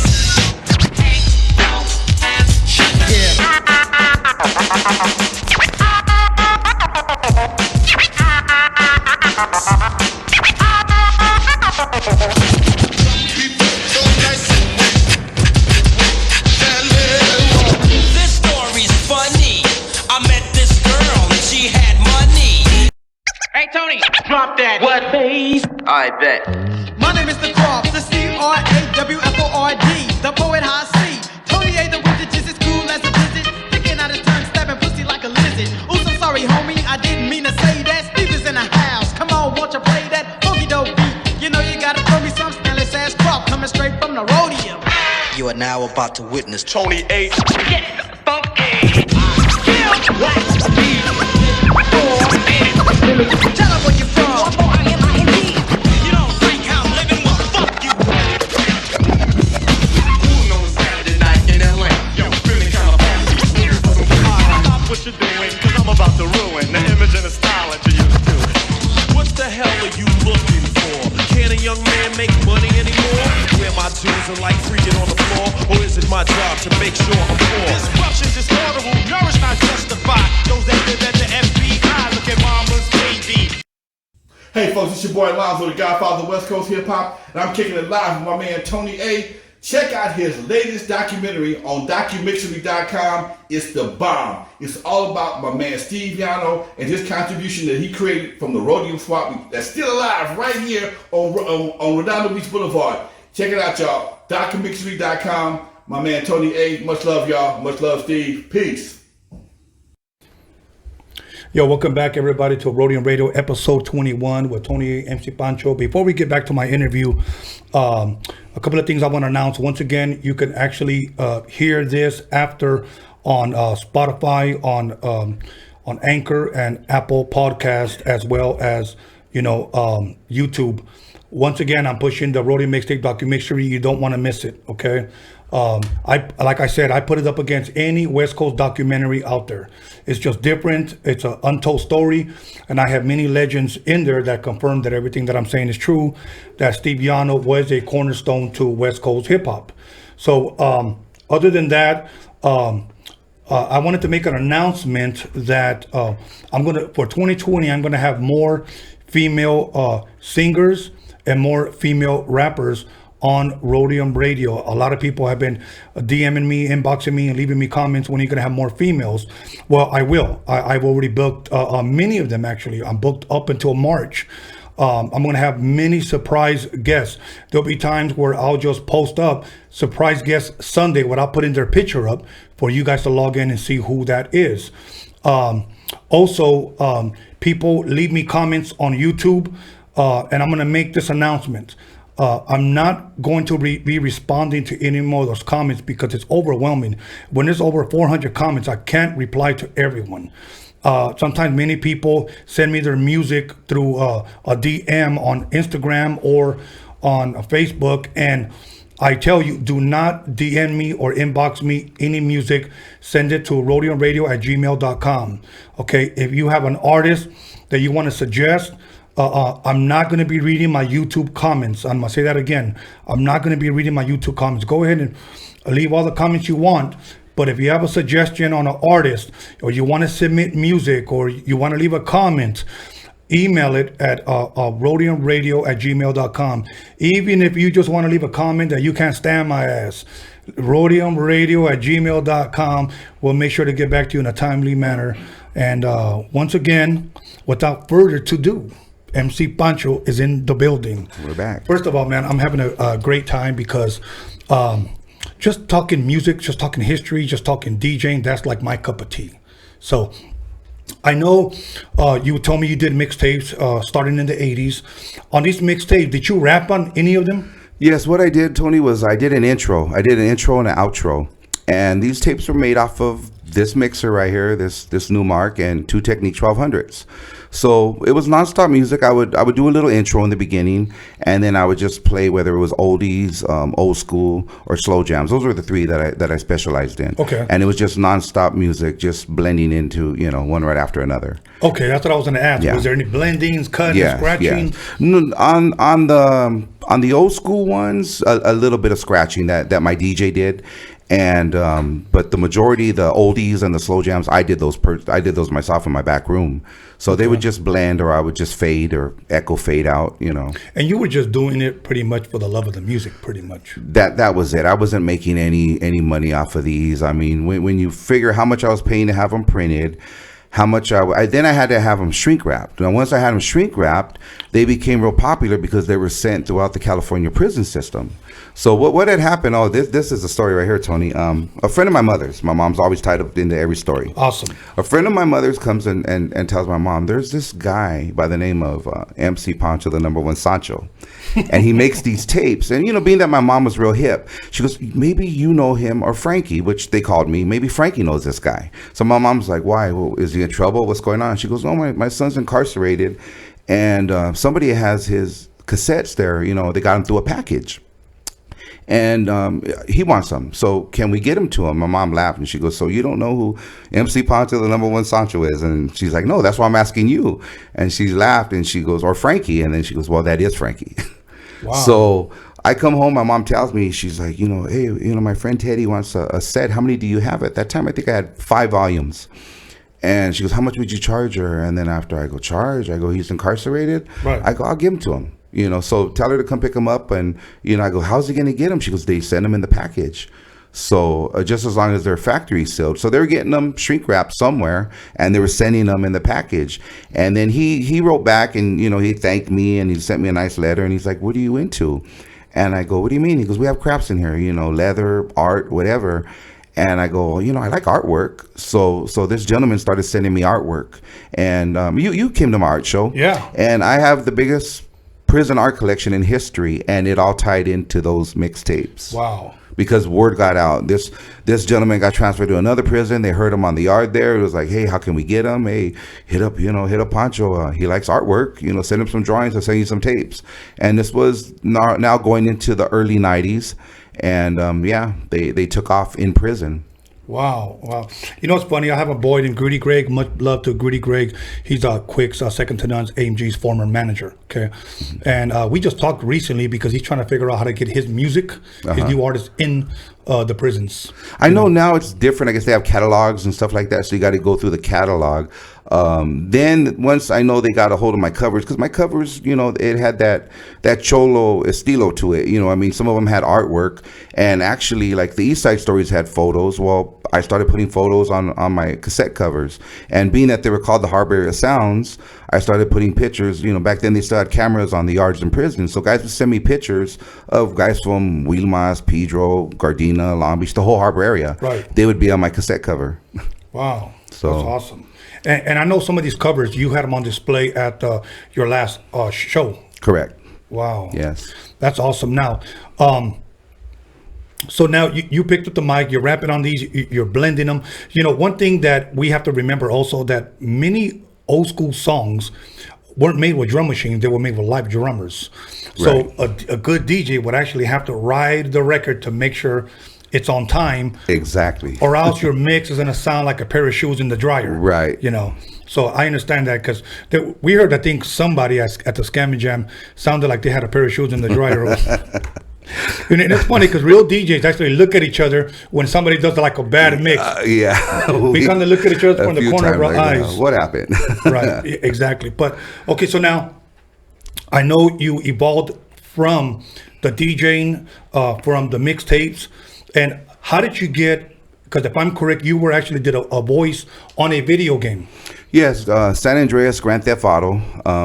This story's funny. I met this girl and she had money. Hey Tony, drop that. What, babe? I bet. My name is the Croft, the C-R-A-W-F-O-R-D, the poet high C. Tony A. the Wizard, just as cool as a blizzard, sticking out his tongue, stabbing pussy like a lizard. Oops, I'm sorry, homie, I didn't mean to say that. Steve is in the house, come on, won't you play that funky dope beat? You know you gotta throw me some Stanley's ass Croft, coming straight from the Roadium. You are now about to witness Tony A. Get funky. Tell them where you from. You don't think I'm living well, fuck you. Who's on Saturday night in LA? Yo, feeling kinda funky. Stop what you're doing, cause I'm about to ruin the image and the style that you used to. What the hell are you looking for? Can a young man make money anymore? Where my dues are like freaking on the floor? Or is it my job to make sure I'm poor? Disruption, disorder, will nourish, not justify. Those that live at the FBI, look at mama's baby. Hey folks, it's your boy Lonzo, the Godfather of West Coast Hip Hop, and I'm kicking it live with my man Tony A. Check out his latest documentary on DOCUMIXERY.com. It's the bomb. It's all about my man Steve YANO and his contribution that he created from the Roadium swap that's still alive right here on Redondo Beach Boulevard. Check it out, y'all. DOCUMIXERY.com. My man Tony A. Much love, y'all. Much love, Steve. Peace. Yo, welcome back everybody to Roadium Radio episode 21 with Tony A, MC Pancho. Before we get back to my interview, a couple of things I want to announce. Once again, you can actually hear this after on Spotify, on Anchor and Apple Podcast, as well as YouTube. Once again, I'm pushing the Roadium Mixtape DOCUMIXERY. You don't want to miss it, okay? Like I said, I put it up against any West Coast documentary out there. It's just different. It's an untold story, and I have many legends in there that confirm that everything that I'm saying is true. That Steve YANO was a cornerstone to West Coast hip hop. So, other than that, I wanted to make an announcement that for 2020, I'm gonna have more female singers and more female rappers on Roadium Radio. A lot of people have been DMing me, inboxing me, and leaving me comments when you're gonna have more females. Well, I will. I've already booked many of them actually. I'm booked up until March. I'm gonna have many surprise guests. There'll be times where I'll just post up surprise guest Sunday without putting their picture up for you guys to log in and see who that is. Also, people leave me comments on YouTube, and I'm gonna make this announcement. I'm not going to be responding to any more of those comments because it's overwhelming. When there's over 400 comments, I can't reply to everyone. Sometimes many people send me their music through a DM on Instagram or on Facebook, and I tell you, do not DM me or inbox me any music. Send it to roadiumradio@gmail.com. Okay, if you have an artist that you want to suggest, I'm not going to be reading my YouTube comments. I'm going to say that again. I'm not going to be reading my YouTube comments. Go ahead and leave all the comments you want. But if you have a suggestion on an artist, or you want to submit music, or you want to leave a comment, email it at roadiumradio@gmail.com. Even if you just want to leave a comment that you can't stand my ass, roadiumradio@gmail.com. We'll make sure to get back to you in a timely manner. And once again, without further ado, MC Pancho is in the building. We're back. First of all, man, I'm having a great time because just talking music, just talking history, just talking DJing, that's like my cup of tea. So I know you told me you did mixtapes starting in the 80s. On these mixtapes, did you rap on any of them? Yes, what I did, Tony, was I did an intro. I did an intro and an outro. And these tapes were made off of this mixer right here, this Newmark, and two Technique 1200s. So it was nonstop music. I would do a little intro in the beginning, and then I would just play whether it was oldies, old school, or slow jams. Those were the three that I specialized in. Okay. And it was just nonstop music, just blending into one right after another. Okay, that's what I was going to ask. Yeah. Was there any blendings, cutting, scratching? Yeah. No, on the old school ones, a little bit of scratching that my DJ did. And but the majority, the oldies and the slow jams, I did those myself in my back room. So they would just blend, or I would just fade or echo fade out, And you were just doing it pretty much for the love of the music, pretty much. That was it. I wasn't making any money off of these. I mean, when you figure how much I was paying to have them printed, how much then I had to have them shrink wrapped. Now, once I had them shrink wrapped, they became real popular because they were sent throughout the California prison system. So what had happened? Oh, this is a story right here, Tony. A friend of my mother's. My mom's always tied up into every story. Awesome. A friend of my mother's comes and tells my mom, there's this guy by the name of MC Pancho, the #1 Sancho, and he makes these tapes. And being that my mom was real hip, she goes, maybe you know him, or Frankie, which they called me. Maybe Frankie knows this guy. So my mom's like, why? Well, is he in trouble? What's going on? She goes, no, my son's incarcerated, and somebody has his cassettes there. They got him through a package. And he wants them. So can we get him to him? My mom laughed and she goes, so you don't know who MC Pancho, the #1 Sancho is? And she's like, no, that's why I'm asking you. And she laughed and she goes, or Frankie. And then she goes, well, that is Frankie. Wow. So I come home, my mom tells me, she's like, hey, my friend Teddy wants a set. How many do you have? At that time, I think I had 5 volumes. And she goes, how much would you charge her? And then after I go, charge? I go, he's incarcerated? Right. I go, I'll give him to him. So tell her to come pick him up. And, I go, how's he going to get him? She goes, they send him in the package. So just as long as they're factory sealed. So they were getting them shrink wrapped somewhere, and they were sending them in the package. And then he wrote back, and, he thanked me, and he sent me a nice letter. And he's like, what are you into? And I go, what do you mean? He goes, we have crafts in here, leather, art, whatever. And I go, I like artwork. So this gentleman started sending me artwork. And you came to my art show. Yeah. And I have the biggest prison art collection in history, and it all tied into those mixtapes. Wow. Because word got out. This gentleman got transferred to another prison. They heard him on the yard there. It was like, hey, how can we get him? Hey, hit up Pancho. He likes artwork. Send him some drawings. I'll send you some tapes. And this was now going into the early 90s. And they took off in prison. Wow. It's funny. I have a boy named Gritty Greg. Much love to Gritty Greg. He's Quick's second to none's AMG's former manager. Okay, and we just talked recently because he's trying to figure out how to get his music, his new artists in the prisons. I know now it's different. I guess they have catalogs and stuff like that, so you got to go through the catalog. Then once I know they got a hold of my covers, because my covers, it had that cholo estilo to it. Some of them had artwork, and actually, like the East Side Stories had photos. Well, I started putting photos on my cassette covers, and being that they were called the Harbor Area Sounds, I started putting pictures. Back then they still had cameras on the yards in prison, so guys would send me pictures of guys from Wilmas, Pedro, Gardena, Long Beach, the whole harbor area. Right. They would be on my cassette cover. Wow. So that's awesome. And I know some of these covers, you had them on display at your last show. Correct. Wow. Yes. That's awesome. Now, so now you picked up the mic, you're rapping on these, you're blending them. One thing that we have to remember also, that many old school songs weren't made with drum machines; they were made with live drummers. So a good DJ would actually have to ride the record to make sure it's on time. Exactly. Or else your mix is gonna sound like a pair of shoes in the dryer. Right. You know. So I understand that because we heard, I think somebody at the Scamming Jam sounded like they had a pair of shoes in the dryer. And it's funny because real DJs actually look at each other when somebody does like a bad mix. Yeah. We kind of look at each other from the corner of our eyes. What happened? Right. Exactly. But okay, so now I know you evolved from the DJing, from the mixtapes, and how did you get? Because if I'm correct, you were actually did a voice on a video game. Yes, San Andreas Grand Theft Auto.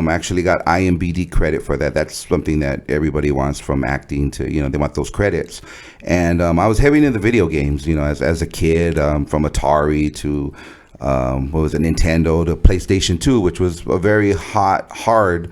Actually got IMBD credit for that. That's something that everybody wants from acting to, they want those credits. And I was heavy into the video games, as a kid, from Atari to, Nintendo to PlayStation 2, which was a very hard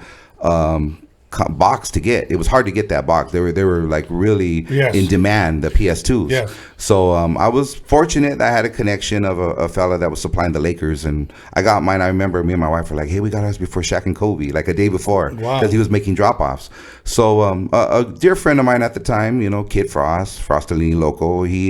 box to get. It was hard to get that box. They were like really in demand, the PS2s. Yes. So I was fortunate that I had a connection of a fella that was supplying the Lakers, and I got mine. I remember me and my wife were like, hey, we got ours before Shaq and Kobe, like a day before, because he was making drop-offs. So a dear friend of mine at the time, Kid Frost, Frostalini Loco, he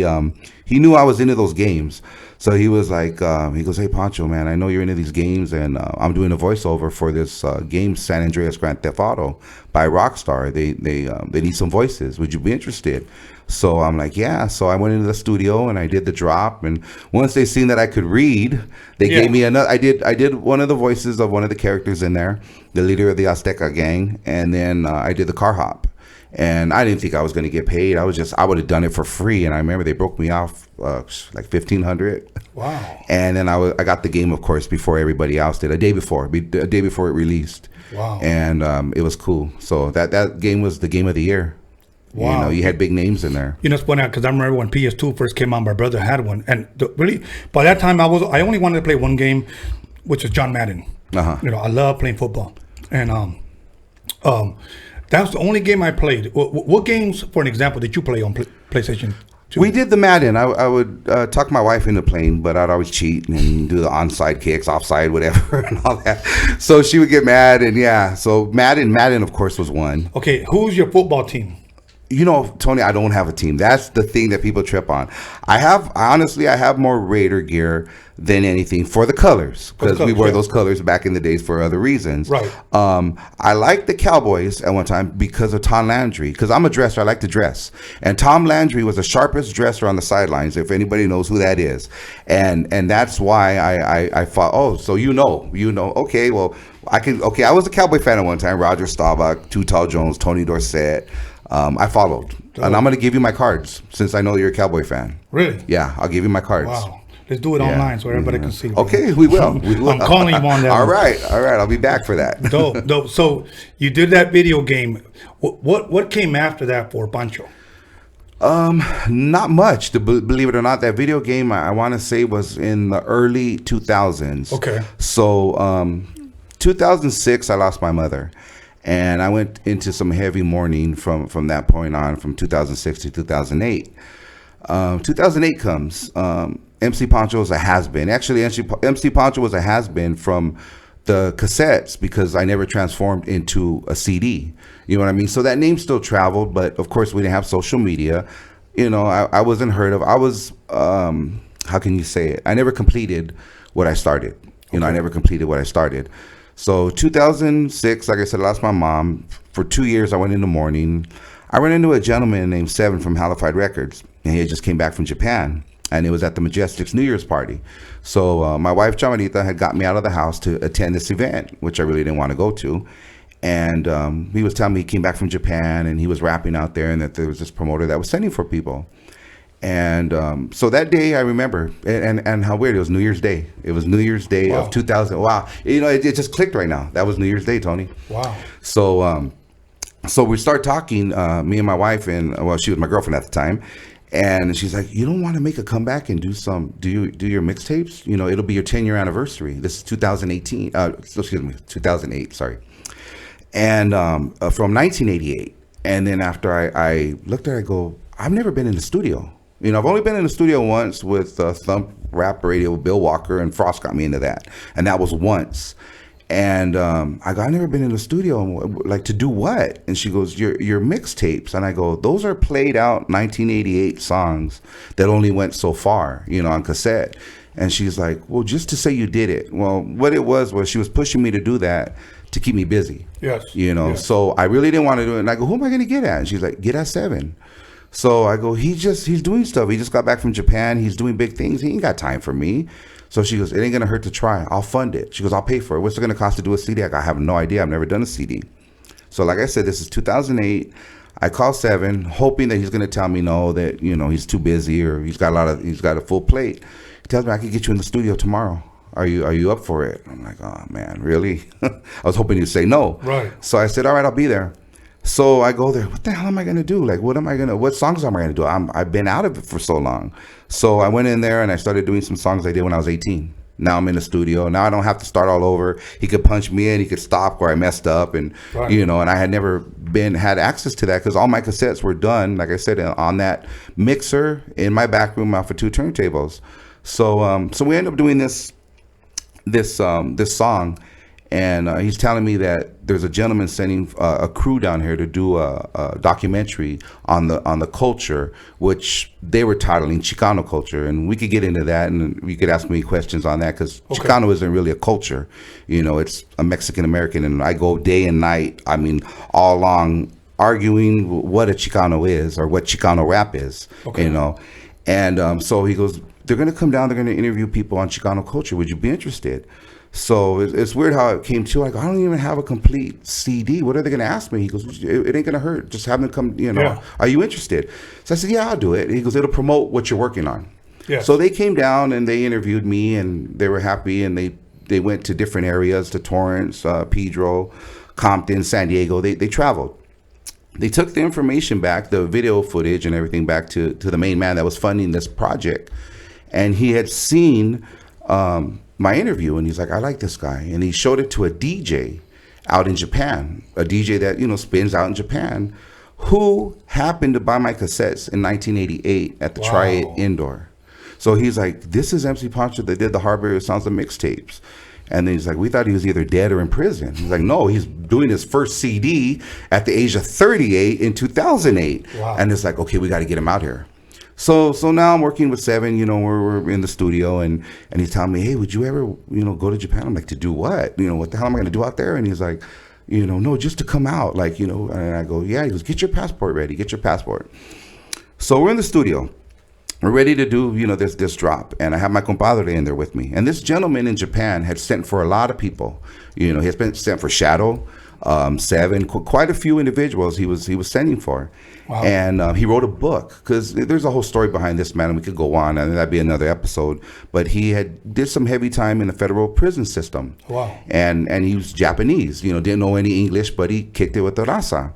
knew I was into those games. So he was like, he goes, hey, Pancho, man, I know you're into these games, and I'm doing a voiceover for this game, San Andreas Grand Theft Auto by Rockstar. They need some voices. Would you be interested? So I'm like, yeah. So I went into the studio and I did the drop. And once they seen that I could read, they gave me another. I did one of the voices of one of the characters in there, the leader of the Azteca gang, and then I did the car hop. And I didn't think I was going to get paid. I would have done it for free. And I remember they broke me off like $1,500. Wow. And then I got the game, of course, before everybody else did. A day before it released. Wow. And it was cool. So that game was the game of the year. Wow. You had big names in there. It's funny because I remember when PS2 first came out, my brother had one, and really by that time I only wanted to play one game, which was John Madden. I love playing football, and that was the only game I played. What games, for an example, did you play on PlayStation 2? We did the Madden. I would talk my wife into playing, but I'd always cheat and do the onside kicks, offside, whatever, and all that. So she would get mad, and yeah. So Madden, of course, was one. Okay, who's your football team? Tony, I don't have a team. That's the thing that people trip on. I have more Raider gear than anything for the colors, because we wore those colors back in the days for other reasons. Right. I liked the Cowboys at one time because of Tom Landry, because I'm a dresser. I like to dress. And Tom Landry was the sharpest dresser on the sidelines, if anybody knows who that is. And that's why I thought, so okay, well, I was a Cowboy fan at one time. Roger Staubach, Too Tall Jones, Tony Dorsett. I followed. And I'm going to give you my cards since I know you're a Cowboy fan. Really? Yeah, I'll give you my cards. Wow. Let's do it online so everybody can see. Okay, we will. I'm calling you on that. All right. I'll be back for that. Dope. So you did that video game. What came after that for Pancho? Not much. Believe it or not, that video game I want to say was in the early 2000s. Okay. So 2006, I lost my mother. And I went into some heavy mourning from that point on, from 2006 to 2008. 2008 comes. MC Pancho was a has-been. Actually, MC Pancho was a has-been from the cassettes because I never transformed into a CD. You know what I mean? So that name still traveled, but of course we didn't have social media. I wasn't heard of. I was, how can you say it? I never completed what I started. I never completed what I started. So 2006, like I said, I lost my mom. For 2 years, I went into mourning. I ran into a gentleman named Seven from Halified Records, and he had just came back from Japan, and it was at the Majestic's New Year's party. So my wife, Chamarita, had got me out of the house to attend this event, which I really didn't want to go to. And he was telling me he came back from Japan, and he was rapping out there, and that there was this promoter that was sending for people. And so that day I remember, and how weird, it was New Year's Day. It was New Year's Day of 2000. Wow. It just clicked right now. That was New Year's Day, Tony. Wow. So we start talking, me and my wife, and she was my girlfriend at the time. And she's like, you don't want to make a comeback and do your mixtapes? It'll be your 10-year anniversary. This is 2018. 2008, sorry. And from 1988. And then after I looked at it, I go, I've never been in the studio. I've only been in the studio once with Thump Rap Radio with Bill Walker, and Frost got me into that. And that was once. And I go, I've never been in the studio, like to do what? And she goes, your mixtapes. And I go, those are played out 1988 songs that only went so far, you know, on cassette. And she's like, well, just to say you did it. Well, what it was she was pushing me to do that to keep me busy. Yes. You know, yes. So I really didn't want to do it. And I go, who am I going to get at? And she's like, get at 7. So I go, he's doing stuff. He just got back from Japan. He's doing big things. He ain't got time for me. So she goes, it ain't going to hurt to try. I'll fund it. She goes, I'll pay for it. What's it going to cost to do a CD? I go, I have no idea. I've never done a CD. So like I said, this is 2008. I call 7, hoping that he's going to tell me no, that, you know, he's too busy or he's got a full plate. He tells me I can get you in the studio tomorrow. Are you up for it? I'm like, oh man, really? I was hoping he'd say no. Right. So I said, all right, I'll be there. So I go there. What the hell am I gonna do? Like, what songs am I gonna do? I've been out of it for so long. So I went in there and I started doing some songs I did when I was 18. Now I'm in the studio. Now I don't have to start all over. He could punch me in. He could stop where I messed up, and right. you know. And I had never had access to that because all my cassettes were done, like I said, on that mixer in my back room off of 2 turntables. So we ended up doing this song, and he's telling me that there's a gentleman sending a crew down here to do a documentary on the culture, which they were titling Chicano culture, and we could get into that, and you could ask me questions on that because Chicano isn't really a culture, you know, it's a Mexican American, and I go day and night, I mean, all along arguing what a Chicano is or what Chicano rap is, you know, and so he goes, they're going to come down, they're going to interview people on Chicano culture. Would you be interested? So it's weird how it came to. Like, I don't even have a complete CD. What are they going to ask me? He goes, it ain't going to hurt. Just have them come, you know. Yeah. Are you interested? So I said, yeah, I'll do it. He goes, it'll promote what you're working on. Yes. So they came down and they interviewed me and they were happy. And they went to different areas, to Torrance, Pedro, Compton, San Diego. They traveled. They took the information back, the video footage and everything back to the main man that was funding this project. And he had seen my interview, and he's like, I like this guy. And he showed it to a DJ out in Japan, a DJ that, you know, spins out in Japan, who happened to buy my cassettes in 1988 at the Tri-8 Indoor. So he's like, this is MC Pancho that did the Harbor Sounds of Mixtapes. And then he's like, we thought he was either dead or in prison. He's like, no, he's doing his first CD at the age of 38 in 2008. Wow. And it's like, okay, we got to get him out here. So now I'm working with 7, you know, we're in the studio, and he's telling me, hey, would you ever, you know, go to Japan? I'm like, to do what? You know, what the hell am I going to do out there? And he's like, you know, no, just to come out, like, you know. And I go, yeah. He goes, get your passport ready, get your passport. So we're in the studio. We're ready to do, you know, this drop. And I have my compadre in there with me. And this gentleman in Japan had sent for a lot of people. You know, he has been sent for Shadow, 7, quite a few individuals he was sending for. Wow. And he wrote a book, because there's a whole story behind this man, and we could go on, and that'd be another episode. But he did some heavy time in the federal prison system. Wow. And he was Japanese, you know, didn't know any English, but he kicked it with the raza.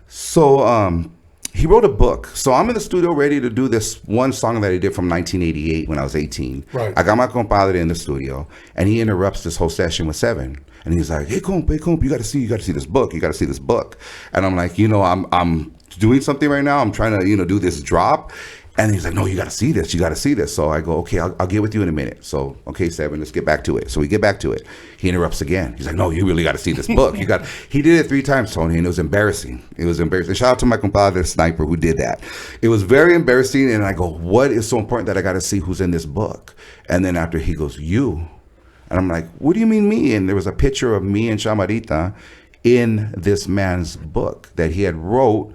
So he wrote a book. So I'm in the studio ready to do this one song that he did from 1988 when I was 18. Right. I got my compadre in the studio, and he interrupts this whole session with 7. And he's like, hey, comp, you got to see this book. You got to see this book. And I'm like, you know, I'm doing something right now. I'm trying to, you know, do this drop. And he's like, no, you got to see this. You got to see this. So I go, okay, I'll get with you in a minute. So, okay, 7, let's get back to it. So we get back to it. He interrupts again. He's like, no, you really got to see this book. He did it 3 times, Tony, and it was embarrassing. It was embarrassing. Shout out to my compadre, Sniper, who did that. It was very embarrassing. And I go, what is so important that I got to see who's in this book? And then after he goes, you. And I'm like, what do you mean me? And there was a picture of me and Chamarita in this man's book that he had wrote,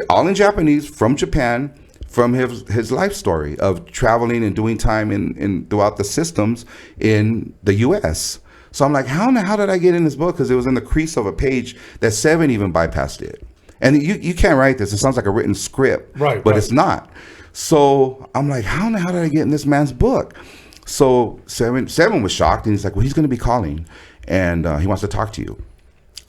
all in Japanese, from Japan, from his life story of traveling and doing time in throughout the systems in the U.S. So I'm like, how did I get in this book? Because it was in the crease of a page that 7 even bypassed it. And you can't write this. It sounds like a written script, right? But it's not. So I'm like, how did I get in this man's book? So 7 was shocked, and he's like, well, he's going to be calling, and he wants to talk to you.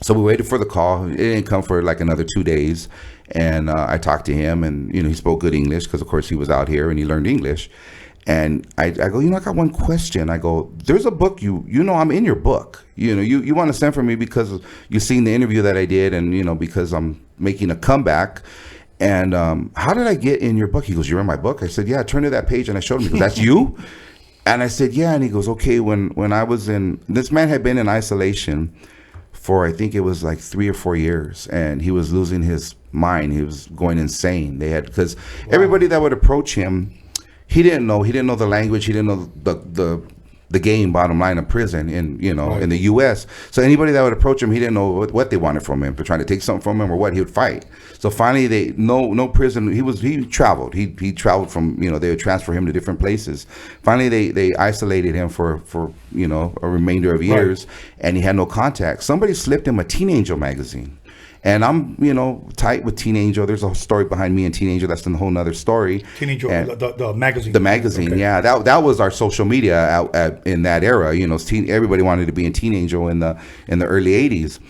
So we waited for the call. It didn't come for like another 2 days. And I talked to him, and, you know, he spoke good English because, of course, he was out here and he learned English. And I go, you know, I got one question. I go, there's a book, you know, I'm in your book. You know, you want to send for me because you've seen the interview that I did, and, you know, because I'm making a comeback. And how did I get in your book? He goes, you're in my book? I said, yeah, I turned to that page and I showed him. He goes, that's you? And I said, yeah. And he goes, okay, when I was in, this man had been in isolation for, I think it was like 3 or 4 years, and he was losing his mind. He was going insane. They had, because everybody that would approach him, he didn't know the language. He didn't know the game, bottom line, of prison in, you know, in the U.S. So anybody that would approach him, he didn't know what they wanted from him. They're trying to take something from him or what, he would fight. So finally, no prison. He traveled. He traveled from, you know, they would transfer him to different places. Finally, they isolated him for you know, a remainder of years, and he had no contact. Somebody slipped him a Teen Angel magazine. And I'm, you know, tight with Teen Angel. There's a story behind me and Teen Angel. That's a whole nother story. Teen Angel, the magazine. The magazine, yeah. That was our social media out in that era. You know, everybody wanted to be in Teen Angel in the early '80s.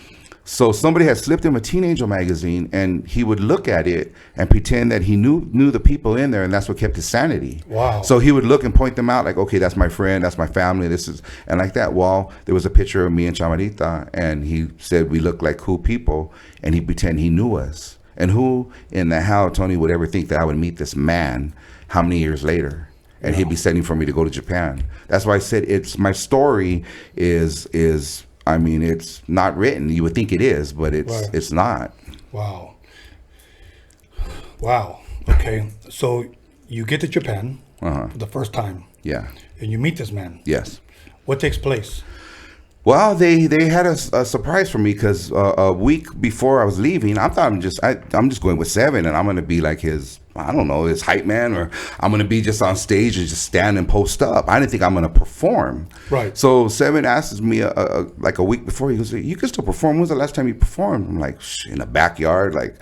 So somebody had slipped him a Teen Angel magazine, and he would look at it and pretend that he knew the people in there, and that's what kept his sanity. Wow. So he would look and point them out, like, okay, that's my friend, that's my family, and like that. Well, there was a picture of me and Chamarita, and he said we look like cool people, and he pretended he knew us. And who in the hell, Tony, would ever think that I would meet this man how many years later? And he'd be sending for me to go to Japan. That's why I said it's my story is I mean, it's not written. You would think it is, but it's not. Wow. Wow. Okay. So you get to Japan the first time. Yeah. And you meet this man. Yes. What takes place? Well, they had a surprise for me, because a week before I was leaving, I thought I'm just going with Seven, and I'm going to be like his, I don't know, his hype man, or I'm going to be just on stage and just stand and post up. I didn't think I'm going to perform. Right. So Seven asks me like a week before, he goes, you can still perform. When's the last time you performed? I'm like, in the backyard, like,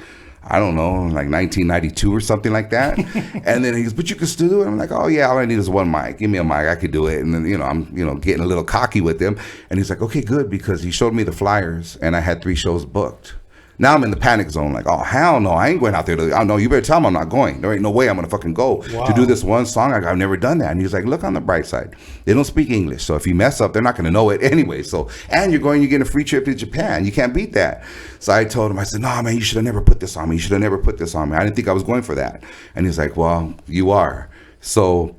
I don't know, like 1992 or something like that. And then he goes, but you can still do it. I'm like, oh yeah, all I need is one mic. Give me a mic, I could do it. And then, you know, I'm, you know, getting a little cocky with him. And he's like, okay, good, because he showed me the flyers, and I had 3 shows booked. Now I'm in the panic zone, like, oh, hell no, I ain't going out there. Oh, no, you better tell him I'm not going. There ain't no way I'm going to fucking go to do this one song. I've never done that. And he's like, look on the bright side. They don't speak English. So if you mess up, they're not going to know it anyway. So, and you're getting a free trip to Japan. You can't beat that. So I told him, I said, no, man, you should have never put this on me. You should have never put this on me. I didn't think I was going for that. And he's like, well, you are. So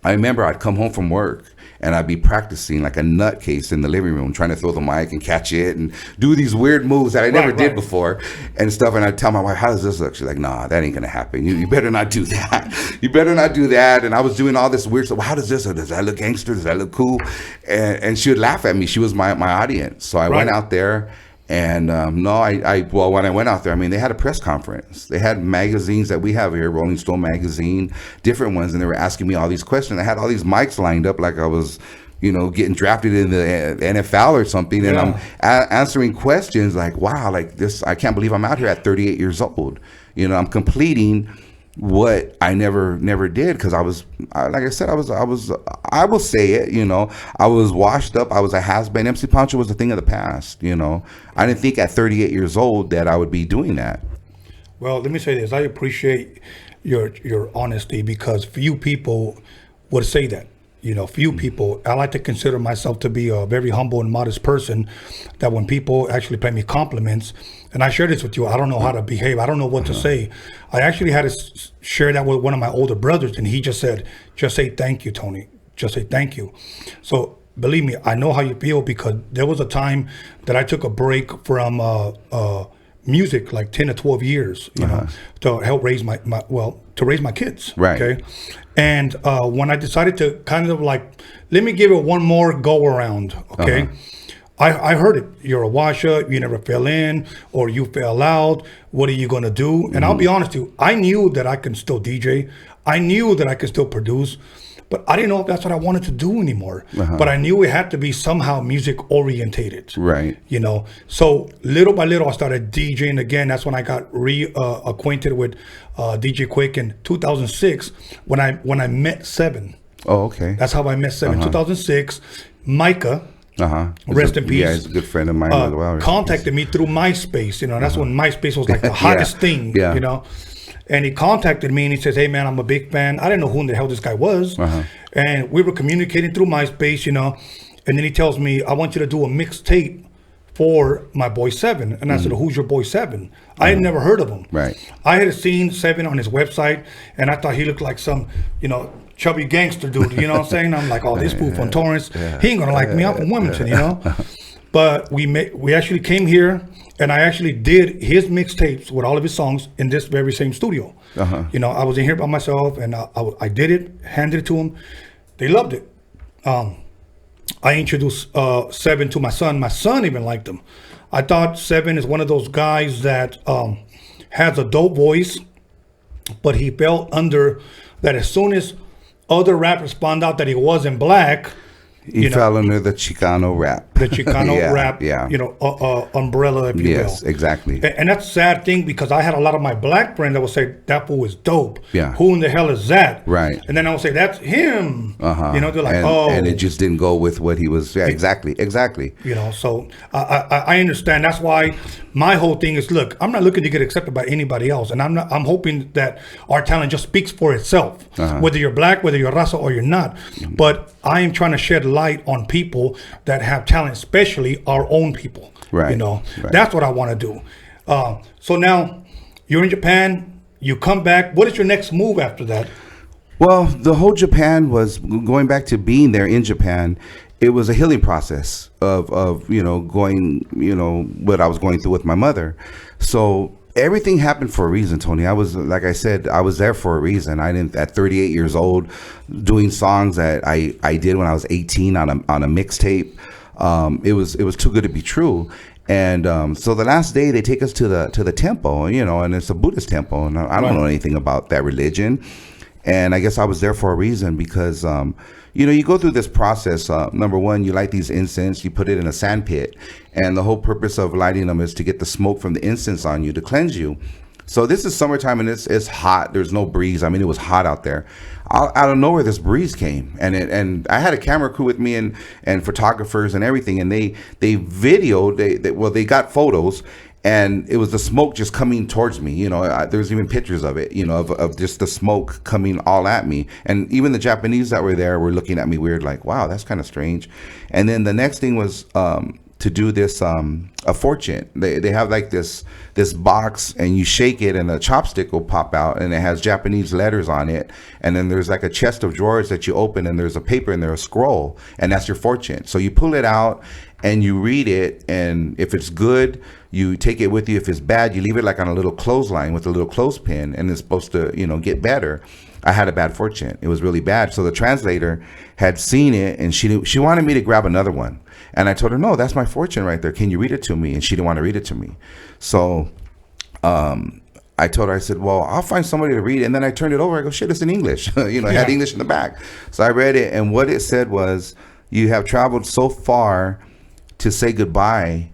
I remember I'd come home from work, and I'd be practicing like a nutcase in the living room, trying to throw the mic and catch it and do these weird moves that I never did before and stuff. And I'd tell my wife, how does this look? She's like, nah, that ain't going to happen. You better not do that. You better not do that. And I was doing all this weird stuff. Well, how does this? Does that look gangster? Does that look cool? And she would laugh at me. She was my audience. So I went out there. And well, when I went out there, I mean, they had a press conference. They had magazines that we have here, Rolling Stone magazine, different ones, and they were asking me all these questions. I had all these mics lined up like I was, you know, getting drafted in the NFL or something, and I'm answering questions like, wow, like this, I can't believe I'm out here at 38 years old. You know, I'm completing what I never did, because I was, like I said, I will say it, you know, I was washed up. I was a has-been. MC Pancho was a thing of the past, you know. I didn't think at 38 years old that I would be doing that. Well, let me say this. I appreciate your honesty, because few people would say that. You know, few people, I like to consider myself to be a very humble and modest person, that when people actually pay me compliments, and I share this with you, I don't know how to behave. I don't know what to say. I actually had to share that with one of my older brothers, and he just said, just say thank you, Tony. Just say thank you. So believe me, I know how you feel, because there was a time that I took a break from music, like 10 or 12 years, you know, to help raise to raise my kids. Right. Okay. And when I decided to kind of like, let me give it one more go around. Okay. I heard it. You're a washer. You never fell in, or you fell out. What are you going to do? And I'll be honest with you, I knew that I can still DJ. I knew that I could still produce, but I didn't know if that's what I wanted to do anymore. But I knew it had to be somehow music orientated. Right. You know, so little by little, I started DJing again. That's when I got acquainted with DJ Quick in 2006, when I met Seven. Oh, okay. That's how I met Seven. 2006, Micah. Rest in peace. Yeah, he's a good friend of mine as well. Contacted me through MySpace. You know, that's when MySpace was like the hottest thing. Yeah. You know, and he contacted me and he says, "Hey man, I'm a big fan." I didn't know who in the hell this guy was, and we were communicating through MySpace. You know, and then he tells me, "I want you to do a mixtape for my boy Seven." And I said, "Who's your boy Seven?" I had never heard of him. Right. I had seen Seven on his website, and I thought he looked like some, you know, chubby gangster dude. You know what I'm saying? I'm like, oh, this fool from Torrance, he ain't gonna like me. I'm from Wilmington, you know. But we actually came here, and I actually did his mixtapes with all of his songs in this very same studio. You know, I was in here by myself, and I did it, handed it to him. They loved it. I introduced Seven to my son. My son even liked him. I thought Seven is one of those guys that has a dope voice, but he fell under that as soon as other rappers found out that he wasn't black, He fell under the Chicano rap. The Chicano rap, yeah. you know, umbrella, if you will. Yes, exactly. And that's a sad thing, because I had a lot of my black friends that would say, that fool is dope. Yeah. Who in the hell is that? Right. And then I would say, that's him. You know, they're like, and it just didn't go with what he was. Yeah, exactly. You know, so I understand. That's why my whole thing is, look, I'm not looking to get accepted by anybody else. And I'm hoping that our talent just speaks for itself. Whether you're black, whether you're raza or you're not. But I am trying to shed light on people that have talent, especially our own people. Right. You know, that's what I want to do. So now you're in Japan, you come back. What is your next move after that? Well, the whole Japan was going back to being there in Japan. It was a healing process of you know, going, you know, what I was going through with my mother. So everything happened for a reason, Tony. I was, like I said, I was there for a reason. I didn't, at 38 years old, doing songs that I did when I was 18 on a mixtape. It was too good to be true. And so the last day they take us to the temple, you know, and it's a Buddhist temple, and I don't know anything about that religion. And I guess I was there for a reason, because you know, you go through this process. Number one, you light these incense, you put it in a sand pit, and the whole purpose of lighting them is to get the smoke from the incense on you, to cleanse you. So this is summertime, and it's hot. There's no breeze. I mean, it was hot out there. Out of nowhere, this breeze came, and I had a camera crew with me and photographers and everything, and they videoed. They got photos. And it was the smoke just coming towards me. You know, there's even pictures of it, you know, of just the smoke coming all at me. And even the Japanese that were there were looking at me weird, like, wow, that's kind of strange. And then the next thing was to do this, a fortune. They have like this box, and you shake it and a chopstick will pop out, and it has Japanese letters on it. And then there's like a chest of drawers that you open, and there's a paper in there, a scroll, and that's your fortune. So you pull it out and you read it, and if it's good, you take it with you. If it's bad, you leave it like on a little clothesline with a little clothespin, and it's supposed to, you know, get better. I had a bad fortune. It was really bad. So the translator had seen it, and she wanted me to grab another one. And I told her, no, that's my fortune right there. Can you read it to me? And she didn't want to read it to me. So I told her, I said, well, I'll find somebody to read it. And then I turned it over. I go, shit, it's in English. You know, it had English in the back. So I read it, and what it said was, you have traveled so far to say goodbye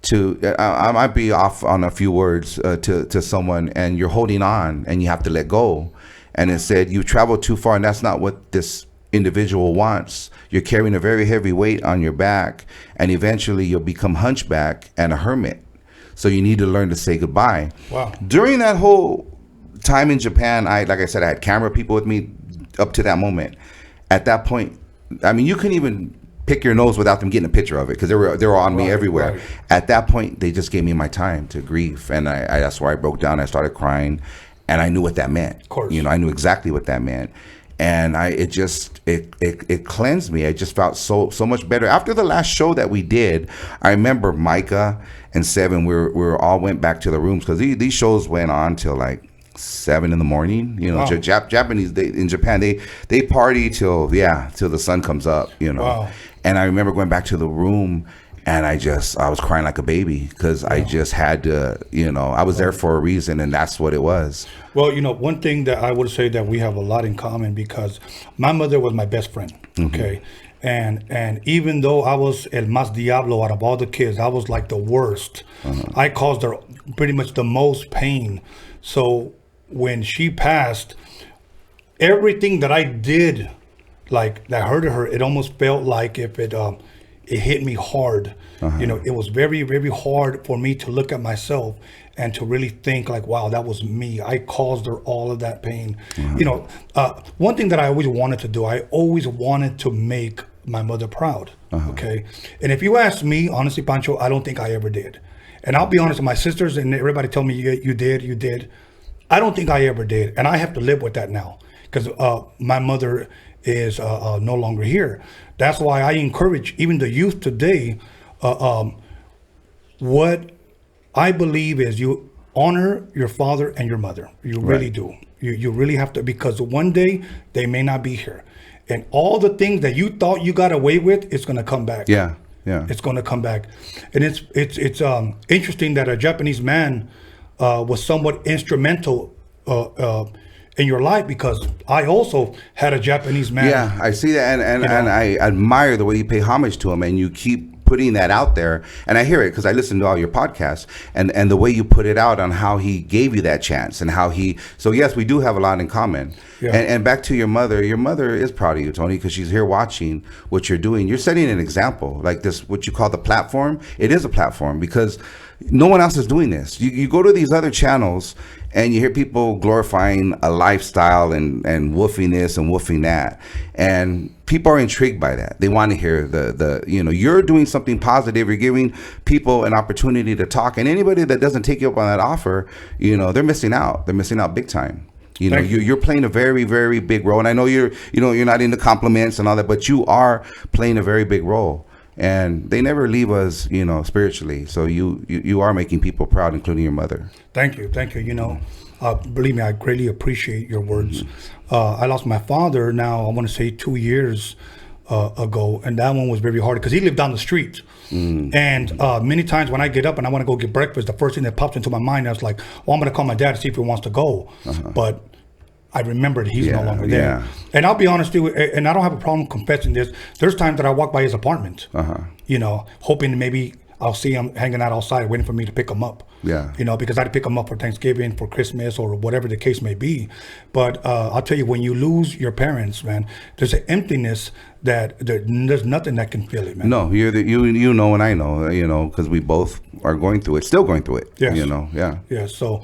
to, I might be off on a few words, to someone, and you're holding on, and you have to let go. And it said, you've traveled too far, and that's not what this individual wants. You're carrying a very heavy weight on your back, and eventually you'll become hunchback and a hermit. So you need to learn to say goodbye. Wow. During that whole time in Japan, like I said, I had camera people with me up to that moment. At that point, I mean, you couldn't even pick your nose without them getting a picture of it, because they were on me everywhere. Right. At that point, they just gave me my time to grieve, and that's where I broke down. I started crying, and I knew what that meant. Of course, you know, I knew exactly what that meant, and it cleansed me. I just felt so much better after the last show that we did. I remember Micah and Seven. We all went back to the rooms, because these shows went on till like 7 in the morning. You know, wow. Japanese in Japan they party till the sun comes up. You know. Wow. And I remember going back to the room, and I was crying like a baby, because I just had to, you know, I was there for a reason, and that's what it was. Well, you know, one thing that I would say that we have a lot in common, because my mother was my best friend, okay? And even though I was el más diablo out of all the kids, I was like the worst. I caused her pretty much the most pain. So when she passed, everything that I did, like that hurted her, it almost felt like if it hit me hard. You know, it was very, very hard for me to look at myself and to really think like, wow, that was me. I caused her all of that pain. You know, one thing that I always wanted to do, I always wanted to make my mother proud. Okay. And if you ask me, honestly, Pancho, I don't think I ever did. And I'll be honest, my sisters and everybody tell me you did. I don't think I ever did. And I have to live with that now. because my mother is no longer here. That's why I encourage even the youth today. What I believe is you honor your father and your mother. You really do. You really have to, because one day they may not be here, and all the things that you thought you got away with, it's going to come back. Yeah. It's going to come back, and it's interesting that a Japanese man was somewhat instrumental in your life, because I also had a Japanese man. Yeah, I see that, and I admire the way you pay homage to him, and you keep putting that out there, and I hear it because I listen to all your podcasts, and the way you put it out on how he gave you that chance, and how he. So yes, we do have a lot in common. Yeah. And back to your mother is proud of you, Tony, because she's here watching what you're doing. You're setting an example, like this, what you call the platform. It is a platform because no one else is doing this. You go to these other channels and you hear people glorifying a lifestyle and woofing this and woofing that, and people are intrigued by that. They want to hear the you're doing something positive. You're giving people an opportunity to talk, and anybody that doesn't take you up on that offer, they're missing out. They're missing out big time. You're playing a very, very big role, and I know you're not into compliments and all that, but you are playing a very big role. And they never leave us, spiritually. So you are making people proud, including your mother. Thank you. Believe me, I greatly appreciate your words. I lost my father now, I want to say 2 years ago, and that one was very hard because he lived down the street. And many times when I get up and I want to go get breakfast, the first thing that pops into my mind is like, I'm going to call my dad to see if he wants to go. But I remembered he's no longer there. And I'll be honest with you, and I don't have a problem confessing this. There's times that I walk by his apartment, hoping maybe I'll see him hanging out outside waiting for me to pick him up. Because I'd pick him up for Thanksgiving, for Christmas, or whatever the case may be. But I'll tell you, when you lose your parents, man, there's an emptiness that there's nothing that can fill it, man. No, you know, and I know, because we both are going through it, still going through it. Yes. Yeah. So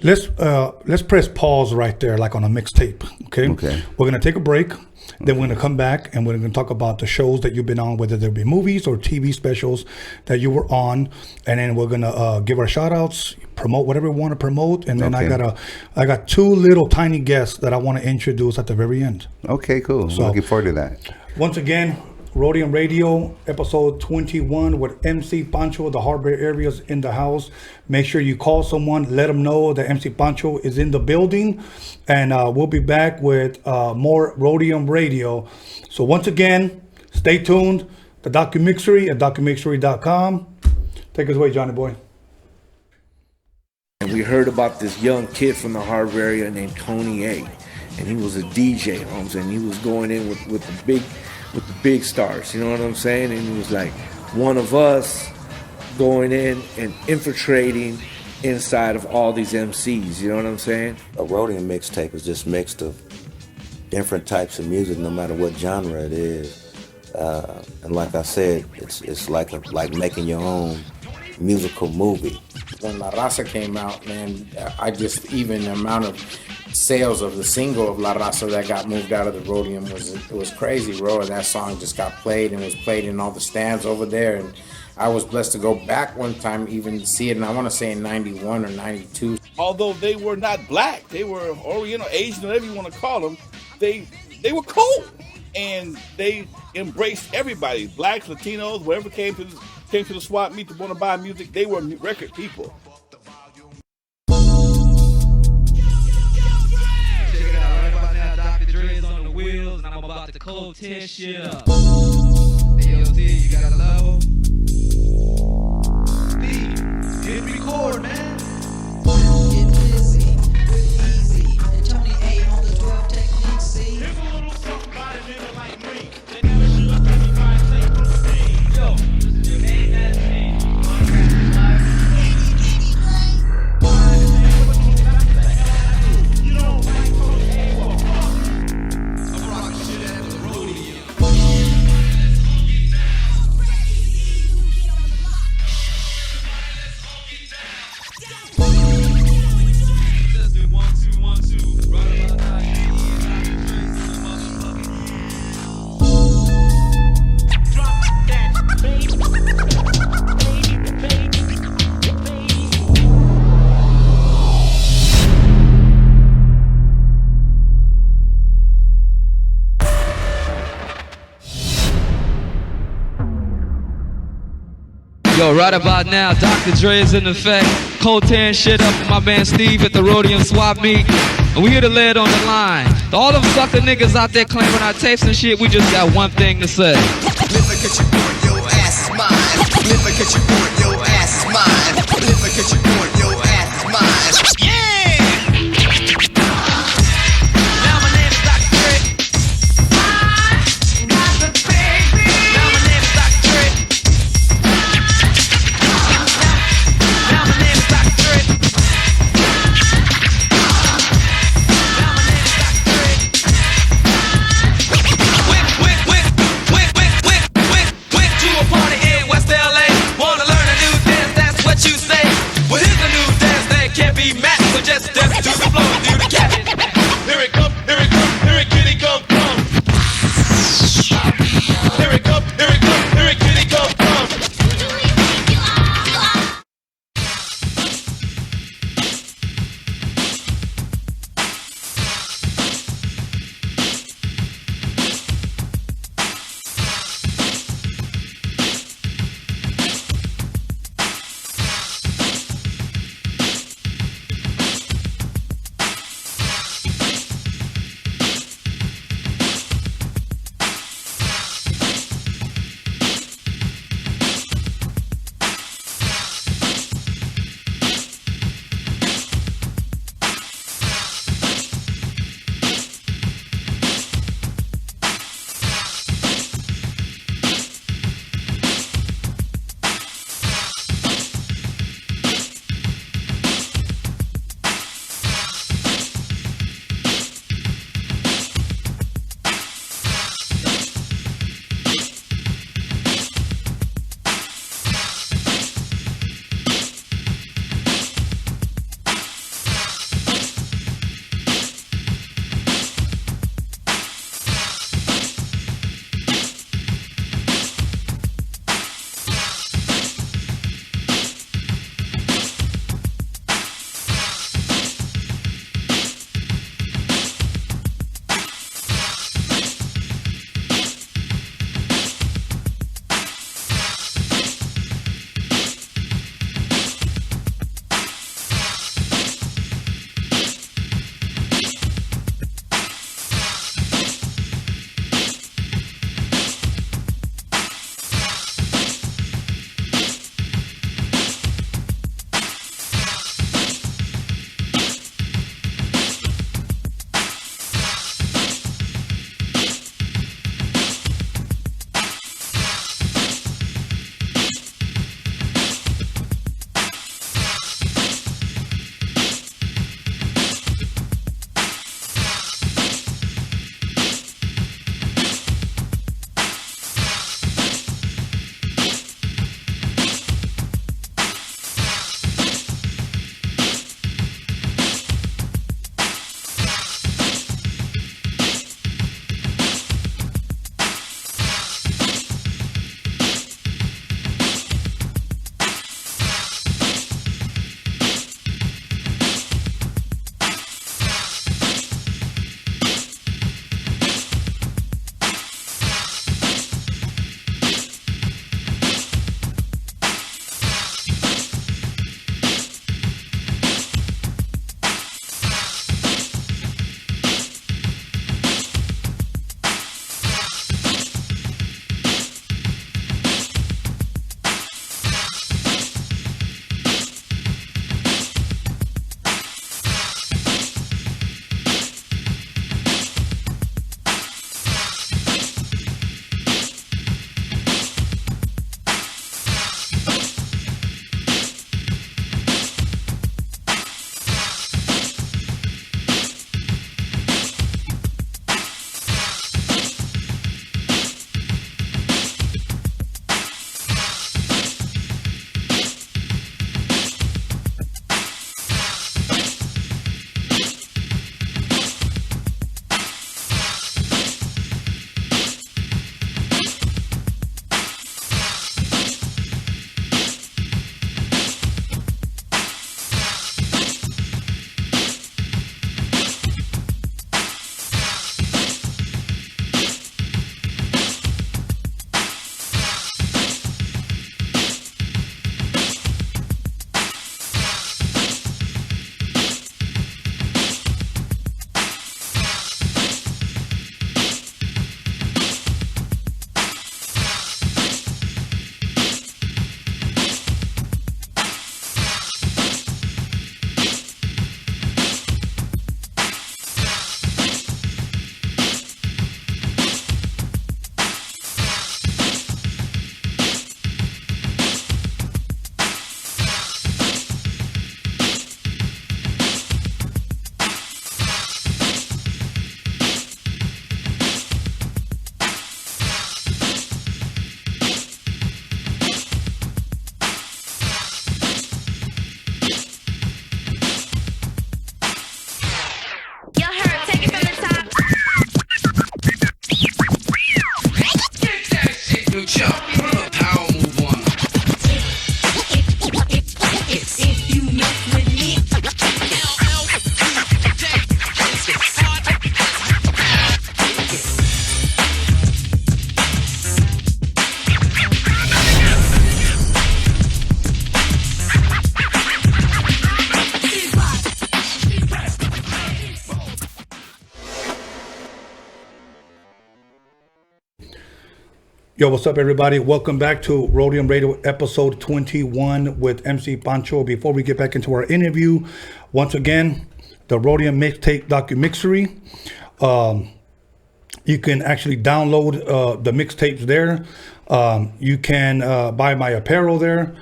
let's press pause right there, like on a mixtape. Okay. We're gonna take a break. Then we're going to come back and we're going to talk about the shows that you've been on, whether there be movies or TV specials that you were on. And then we're going to give our shout outs, promote whatever we want to promote. And then I got two little tiny guests that I want to introduce at the very end. Okay, cool. So, looking forward to that. Once again, Roadium Radio, episode 21 with MC Pancho, the Harbor areas in the house. Make sure you call someone, let them know that MC Pancho is in the building. And we'll be back with more Roadium Radio. So once again, stay tuned. The DOCUMIXERY at DOCUMIXERY.com. Take us away, Johnny boy. And we heard about this young kid from the Harbor area named Tony A. And he was a DJ, and he was going in with the big stars, you know what I'm saying? And he was like one of us going in and infiltrating inside of all these MCs, you know what I'm saying? A Roadium mixtape is just mixed of different types of music, no matter what genre it is. And like I said, it's like making your own musical movie. When La Raza came out, man, even the amount of sales of the single of La Raza that got moved out of the Roadium was crazy, bro. And that song just got played and was played in all the stands over there. And I was blessed to go back one time even to see it, and I want to say in 91 or 92. Although they were not black, they were Oriental, Asian, whatever you want to call them, they were cool. And they embraced everybody, blacks, Latinos, whoever came to the swap meet to want to buy music, they were record people. On the wheels, and I'm about to cold tear shit up. Hey, yo, D, you got a level? D, hit record, man. Get busy with Easy and Tony A on the 12 techniques. See? Here's a little something by a nigga like me. They never should have been trying to say from the stage. Yo, this is your main man name. You don't like Tony A. Yo, right about now, Dr. Dre is in effect. Cold tan shit up with my man Steve at the Roadium swap meet. And we here to lay it on the line. To all them sucker niggas out there claiming our tapes and shit, we just got one thing to say. Never catch you on your ass is mine. Never catch you on your ass is mine. Never catch you on your ass is mine. Yeah! Now my name is Dr. Dre. Got the baby. Now my name is Dr. Dre. Now my name is Dr. Dre. Now my name is Dr. Dre. Went to a party in West LA. Wanna learn a new dance, that's what you say. Well, here's a new dance that can't be matched. So just dance to the flow and do the cat. Here it come, here it come, here it kitty come, come. Here it come, here it come, here it kitty come, come. Yo, what's up, everybody? Welcome back to Roadium Radio episode 21 with MC Pancho. Before we get back into our interview, once again, the Roadium mixtape DOCUMIXERY. You can actually download the mixtapes there. You can buy my apparel there.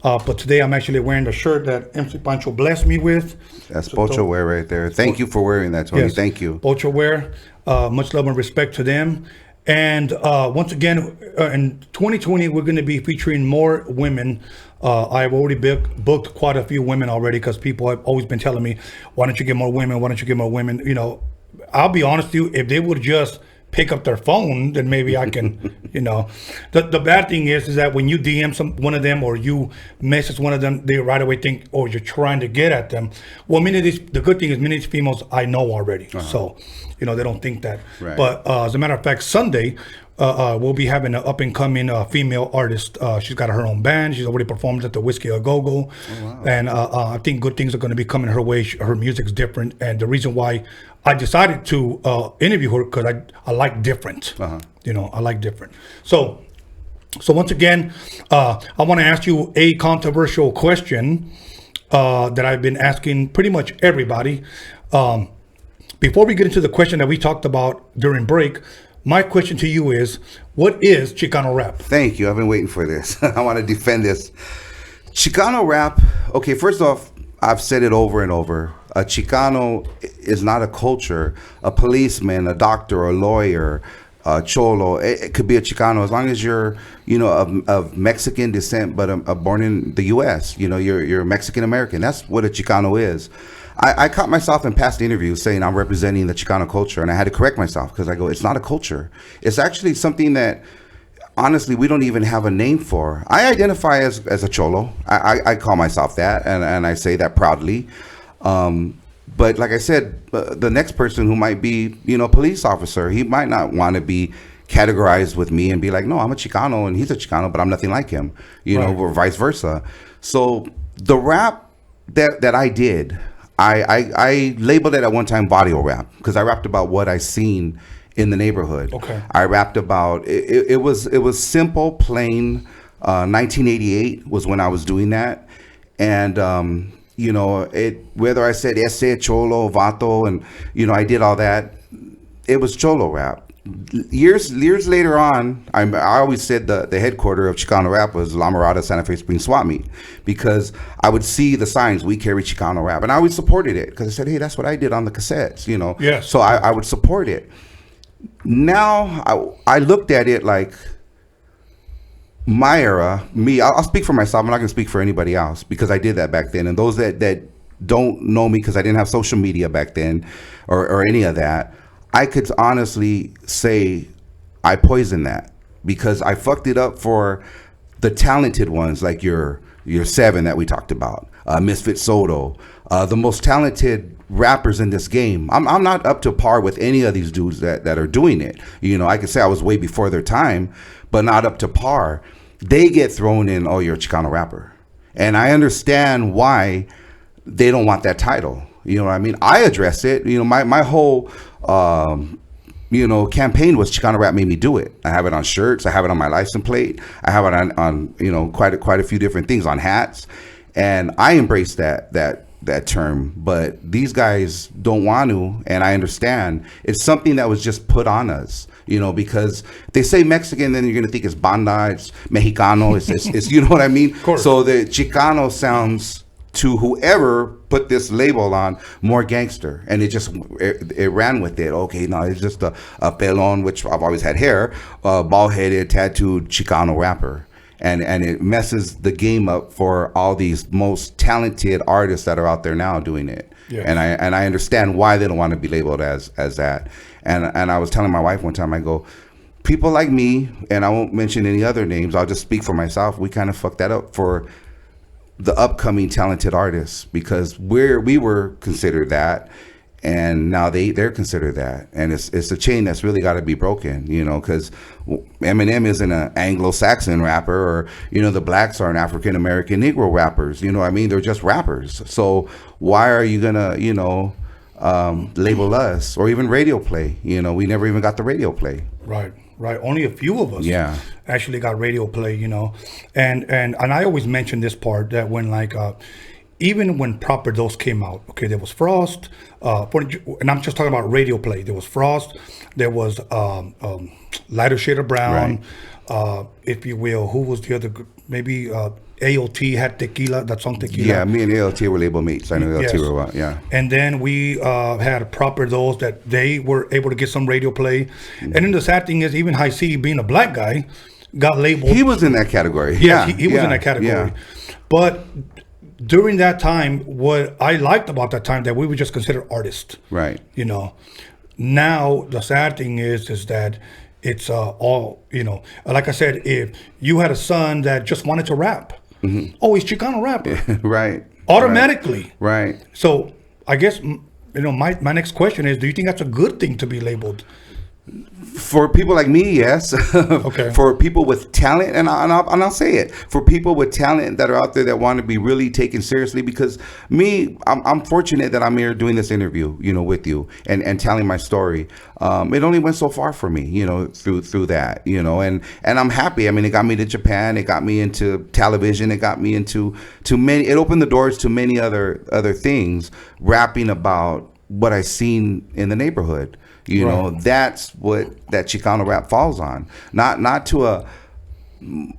But today I'm actually wearing the shirt that MC Pancho blessed me with. That's Pocho wear right there. Thank you for wearing that, Tony. Yes, Thank you. Pocho wear. Much love and respect to them. And once again, in 2020, we're going to be featuring more women. I've already booked quite a few women already because people have always been telling me, why don't you get more women? Why don't you get more women? You know, I'll be honest with you, if they would just pick up their phone, then maybe I can, you know. The bad thing is that when you DM one of them or you message one of them, they right away think, oh, you're trying to get at them. Well, the good thing is many of these females I know already. So, you know, they don't think that. Right. But as a matter of fact, Sunday, we'll be having an up-and-coming female artist. She's got her own band. She's already performed at the Whiskey A Go-Go. Oh, wow. And I think good things are going to be coming her way. Her music's different. And the reason why I decided to interview her, because I like different. You know, I like different. So once again, I want to ask you a controversial question that I've been asking pretty much everybody. Before we get into the question that we talked about during break, my question to you is, what is Chicano rap? Thank you. I've been waiting for this. I want to defend this. Chicano rap, okay, first off, I've said it over and over. A Chicano is not a culture. A policeman, a doctor, a lawyer, a cholo, it could be a Chicano as long as you're, you know, of Mexican descent, but born in the U.S. You know, you're Mexican American. That's what a Chicano is. I caught myself in past interviews saying I'm representing the Chicano culture, and I had to correct myself because I go, it's not a culture. It's actually something that, honestly, we don't even have a name for. I identify as a cholo. I call myself that, and I say that proudly. But like I said, the next person who might be, you know, a police officer, he might not want to be categorized with me and be like, no, I'm a Chicano and he's a Chicano, but I'm nothing like him, you know, or vice versa. So the rap that I did, I labeled it at one time barrio rap because I rapped about what I seen in the neighborhood. Okay. I rapped about it was simple, plain. 1988 was when I was doing that, and you know, whether I said ese cholo vato and you know I did all that, it was cholo rap. Years later on, I always said the headquarter of Chicano rap was La Mirada Santa Fe Springs Swap Meet because I would see the signs, we carry Chicano rap, and I always supported it because I said, hey, that's what I did on the cassettes, you know. Yeah. So I would support it. Now I looked at it like my era, me. I'll speak for myself. I'm not gonna speak for anybody else because I did that back then. And those that don't know me because I didn't have social media back then or any of that, I could honestly say I poisoned that because I fucked it up for the talented ones like your Seven that we talked about, Misfit Soto, the most talented rappers in this game. I'm not up to par with any of these dudes that are doing it. You know, I could say I was way before their time, but not up to par. They get thrown in, oh, you're a Chicano rapper. And I understand why they don't want that title. You know what I mean? I address it. You know, my whole you know, campaign was Chicano rap made me do it. I have it on shirts. I have it on my license plate. I have it on you know, quite a few different things, on hats. And I embrace that term, but these guys don't want to, and I understand. It's something that was just put on us, you know, because they say Mexican, then you're gonna think it's banda, it's Mexicano, it's you know what I mean? So the Chicano sounds to whoever put this label on more gangster, and it ran with it. Okay, now it's just a pelon, which I've always had hair, bald-headed, tattooed Chicano rapper. And it messes the game up for all these most talented artists that are out there now doing it. Yeah. And I understand why they don't want to be labeled as that. And I was telling my wife one time, I go, people like me, and I won't mention any other names, I'll just speak for myself, we kind of fucked that up for the upcoming talented artists because we were considered that, and now they're considered that, and it's a chain that's really got to be broken, you know, because Eminem isn't an Anglo-Saxon rapper, or you know, the blacks aren't African American Negro rappers, you know what I mean? They're just rappers. So why are you gonna, you know, label us, or even radio play? You know, we never even got the radio play. Right. right? Only a few of us actually got radio play, you know. And I always mention this part that when like even when Proper Dose came out, okay, there was Frost, and I'm just talking about radio play. There was Frost, there was Lighter Shade of Brown, if you will. Who was the other? Maybe AOT had Tequila, that song Tequila. Yeah, me and AOT were label mates. I know AOT were about, And then we had Proper Dose that they were able to get some radio play. And then the sad thing is, even High C, being a black guy, got labeled. He was in that category. Yes, he was in that category. But during that time, what I liked about that time, that we were just considered artists. Right. You know, now the sad thing is that it's all, you know, like I said, if you had a son that just wanted to rap, oh, he's Chicano rapper. Right. Automatically. Right. So I guess, you know, my next question is, do you think that's a good thing to be labeled? For people like me, yes. Okay. For people with talent, and I'll say it, for people with talent that are out there that want to be really taken seriously, because I'm fortunate that I'm here doing this interview, you know, with you and telling my story. It only went so far for me, you know, through that, you know, and I'm happy. I mean, it got me to Japan, it got me into television, it got me into many. It opened the doors to many other things, rapping about what I seen in the neighborhood. You know, that's what that Chicano rap falls on. Not to a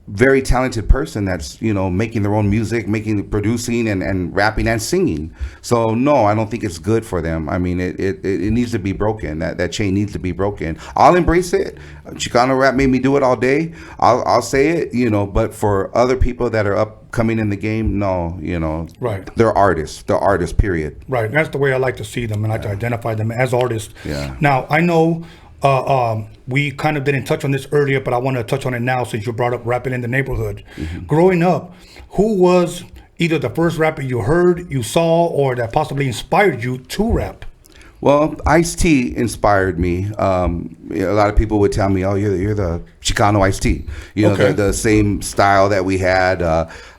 very talented person that's, you know, making their own music, producing and rapping and singing. So no, I don't think it's good for them. I mean, it needs to be broken. That chain needs to be broken. I'll embrace it. Chicano rap made me do it all day. I'll say it, you know, but for other people that are upcoming in the game, no, you know, they're artists. They're artists, period. Right. That's the way I like to see them, and I like to identify them as artists. Yeah. Now, I know we kind of didn't touch on this earlier, but I want to touch on it now since you brought up rapping in the neighborhood. Growing up, who was either the first rapper you heard, you saw, or that possibly inspired you to rap? Well, Ice-T inspired me. A lot of people would tell me, "Oh, you're the Chicano Ice-T." You know, the same style that we had.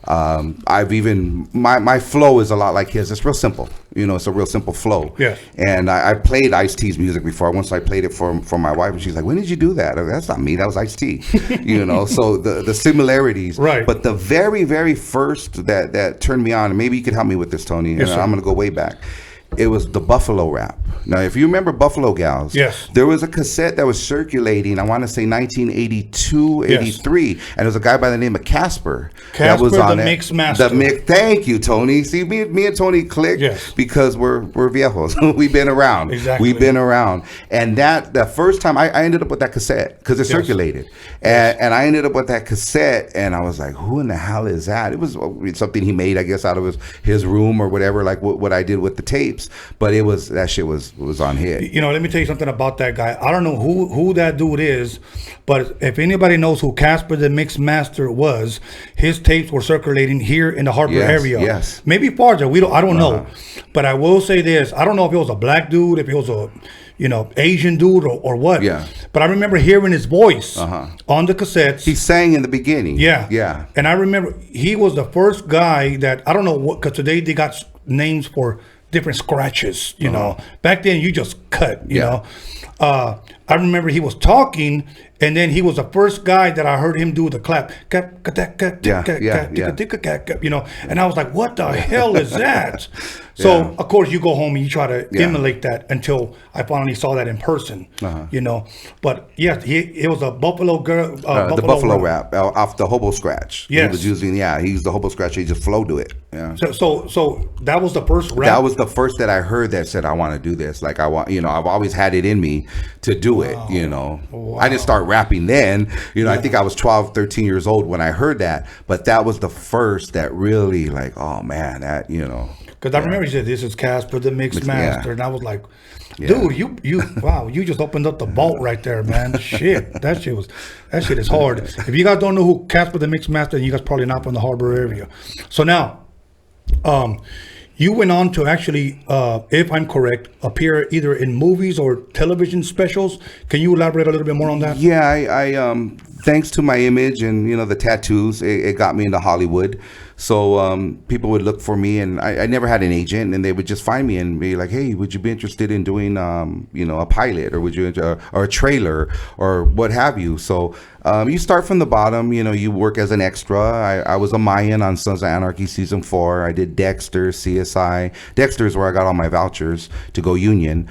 I've even my flow is a lot like his. It's real simple. You know, it's a real simple flow. Yeah. And I played Ice-T's music before. Once I played it for my wife, and she's like, "When did you do that?" That's not me. That was Ice-T. You know, so the similarities. Right. But the very, very first that turned me on, and maybe you could help me with this, Tony. Yes, and I'm going to go way back. It was the Buffalo rap. Now, if you remember Buffalo Gals, there was a cassette that was circulating, I want to say 1982, 83, and there was a guy by the name of Casper that was on the it. Mixmaster. Thank you, Tony. See, me and Tony clicked because we're viejos. We've been around. Exactly. We've been around. And the first time I ended up with that cassette because it circulated. And I ended up with that cassette, and I was like, who in the hell is that? It was something he made, I guess, out of his room or whatever, like what I did with the tapes. But that shit was on hit. You know, let me tell you something about that guy. I don't know who that dude is, but if anybody knows who Casper the Mixmaster was, his tapes were circulating here in the Harbor area. Yes. Maybe farther. I don't know. But I will say this. I don't know if it was a black dude, if it was a, you know, Asian dude or what. Yeah. But I remember hearing his voice on the cassettes. He sang in the beginning. Yeah. Yeah. And I remember he was the first guy that, I don't know what, because today they got names for different scratches, you know. Back then, you just cut, you know. I remember he was talking, and then he was the first guy that I heard him do the clap. You know, and I was like, what the hell is that? So, of course, you go home and you try to emulate that until I finally saw that in person, you know. But, yes, it was a Buffalo girl. The Buffalo rap off the Hobo Scratch. Yes. He was using, he used the Hobo Scratch. He just flowed to it. Yeah. So that was the first rap? That was the first that I heard that said, I want to do this. Like, I've always had it in me to do it, you know. Wow. I didn't start rapping then. You know, I think I was 12, 13 years old when I heard that. But that was the first that really, like, oh, man, that, you know. Because I remember he said, this is Casper the Mixmaster. And I was like, dude, wow, you just opened up the vault right there, man. Shit, that shit is hard. If you guys don't know who Casper the Mixmaster, you guys probably not from the Harbor area. So now, you went on to actually, if I'm correct, appear either in movies or television specials. Can you elaborate a little bit more on that? Yeah, I thanks to my image and, you know, the tattoos, it got me into Hollywood. So people would look for me, and I never had an agent, and they would just find me and be like, hey, would you be interested in doing, a pilot, or would you, or a trailer, or what have you? So you start from the bottom, you work as an extra. I was a Mayan on Sons of Anarchy season 4. I did Dexter, CSI. Dexter is where I got all my vouchers to go union.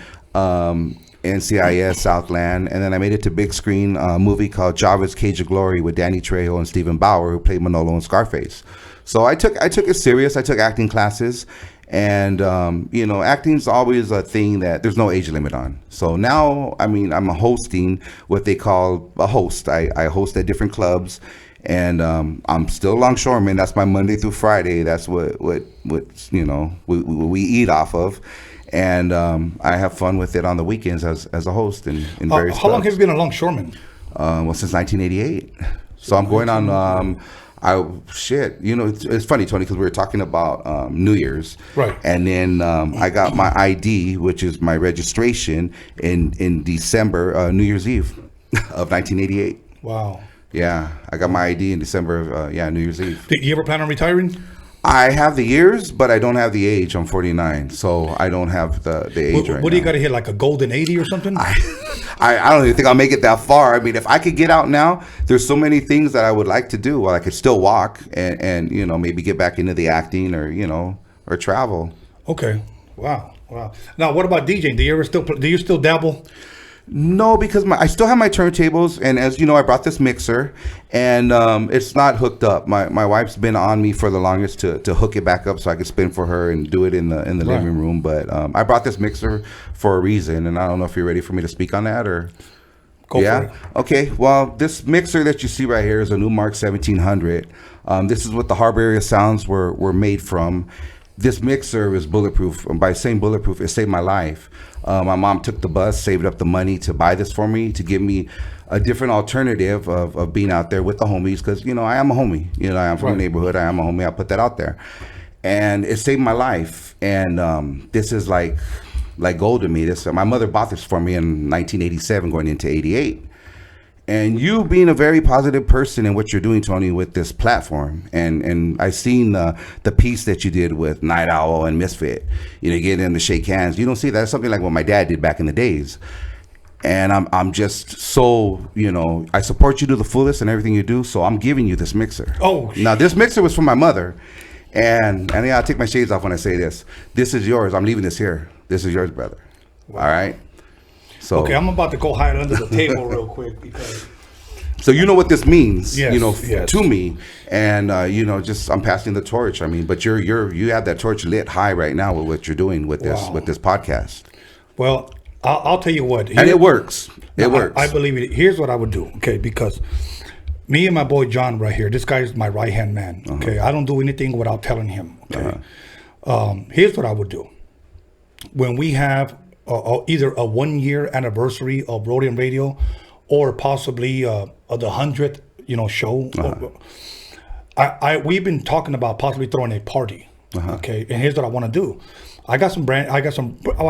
NCIS, Southland, and then I made it to big screen, a movie called Java's Cage of Glory with Danny Trejo and Stephen Bauer, who played Manolo and Scarface. So I took it serious. I took acting classes, and acting's always a thing that there's no age limit on. So now, I'm hosting what they call a host. I host at different clubs, and I'm still longshoreman. That's my Monday through Friday. That's what we eat off of. And I have fun with it on the weekends as a host in various How long have you been a longshoreman? Since 1988. So I'm going on. It's funny, Tony, because we were talking about New Year's, right? And then I got my ID, which is my registration, in December, New Year's Eve of 1988. Wow. Yeah, I got my ID in December of New Year's Eve. Did you ever plan on retiring? I have the years, but I don't have the age. I'm 49, so I don't have the age right now. What do you got to hit, like a golden 80 or something? I don't even think I'll make it that far. If I could get out now, there's so many things that I would like to do. Well, I could still walk and maybe get back into the acting or travel. Okay. Wow. Now, what about DJing? Do you still dabble? No, because I still have my turntables, and as you know, I brought this mixer, and it's not hooked up. My wife's been on me for the longest to hook it back up so I could spin for her and do it in the living room. But I brought this mixer for a reason, and I don't know if you're ready for me to speak on that or. Go for it. Okay. Well, this mixer that you see right here is a Newmark 1700. This is what the harbor area sounds were made from. This mixer is bulletproof. And by saying bulletproof, it saved my life. My mom took the bus, saved up the money to buy this for me, to give me a different alternative of being out there with the homies. Because, I am a homie. I am from the neighborhood. I am a homie. I put that out there. And it saved my life. And this is like gold to me. My mother bought this for me in 1987 going into 88. And you being a very positive person in what you're doing, Tony, with this platform, and I've seen the piece that you did with Night Owl and Misfit, getting them to shake hands. You don't see that. That's something like what my dad did back in the days. And I'm just so, I support you to the fullest in everything you do. So I'm giving you this mixer. Oh, now this mixer was from my mother, and I'll take my shades off when I say this. This is yours. I'm leaving this here. This is yours, brother. Wow. All right. So, okay, I'm about to go hide under the table real quick because. So you know what this means, yes. To me, and just I'm passing the torch. But you have that torch lit high right now with what you're doing with this podcast. Well, I'll tell you what, and it works. It works. I believe it. Here's what I would do, okay? Because me and my boy John right here, this guy's my right hand man. Okay, I don't do anything without telling him. Okay, here's what I would do when we have either a 1 year anniversary of Roadium Radio, or possibly the 100th, show. We've been talking about possibly throwing a party. Okay, and here's what I want to do. I got some I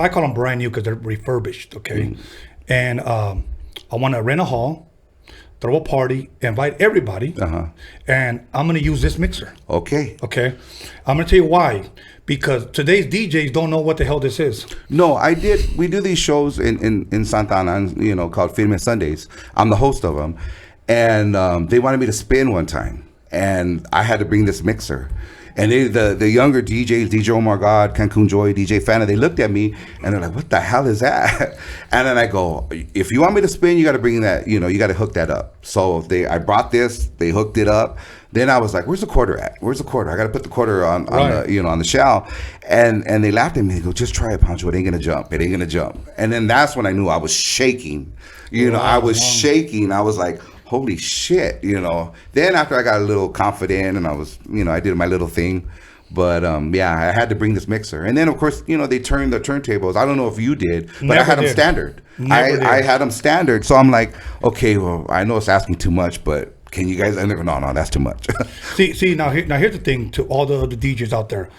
call them brand new because they're refurbished. Okay, and I want to rent a hall, throw a party, invite everybody, and I'm going to use this mixer. Okay. I'm going to tell you why. Because today's DJs don't know what the hell this is. No, we do these shows in Santa Ana, called Film Sundays. I'm the host of them. And they wanted me to spin one time. And I had to bring this mixer. And the younger DJs, DJ Omar God, Cancun Joy, DJ Fana, they looked at me and they're like, what the hell is that? And then I go, if you want me to spin, you got to bring that, you got to hook that up. So I brought this, they hooked it up. Then I was like, where's the quarter at? Where's the quarter? I got to put the quarter on the shell. And they laughed at me. They go, just try it, Pancho. It ain't going to jump. It ain't going to jump. And then that's when I knew I was shaking. I was shaking. I was like, holy shit, Then after I got a little confident and I was, I did my little thing. But I had to bring this mixer. And then, of course, they turned the turntables. I don't know if you did, but I had them standard. I had them standard. So I'm like, okay, well, I know it's asking too much, but can you guys? No, that's too much. see. Now here's the thing to all the other DJs out there.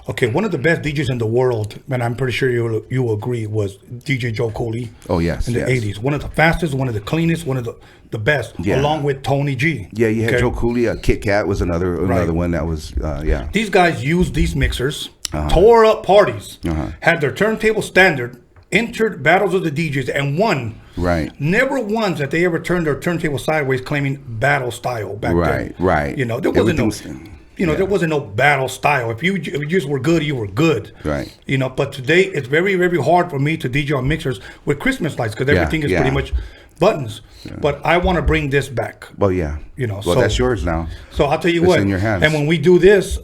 Okay, one of the best DJs in the world, and I'm pretty sure you will agree, was DJ Joe Cooley. Oh, yes. In the 80s. One of the fastest, one of the cleanest, one of the best, along with Tony G. Yeah, you had Joe Cooley. Kit Kat was another one that was, yeah. These guys used these mixers, tore up parties, had their turntable standard, entered battles of the DJs, and won. Right. Never once that they ever turned their turntable sideways claiming battle style back then. Right. You know, there wasn't there wasn't no battle style. If you just were good, you were good. Right. You know, but today it's very, very hard for me to DJ on mixers with Christmas lights because everything is pretty much buttons. Yeah. But I want to bring this back. Well, yeah. You know, well, so that's yours now. So I'll tell you it's what. in your hands. And when we do this,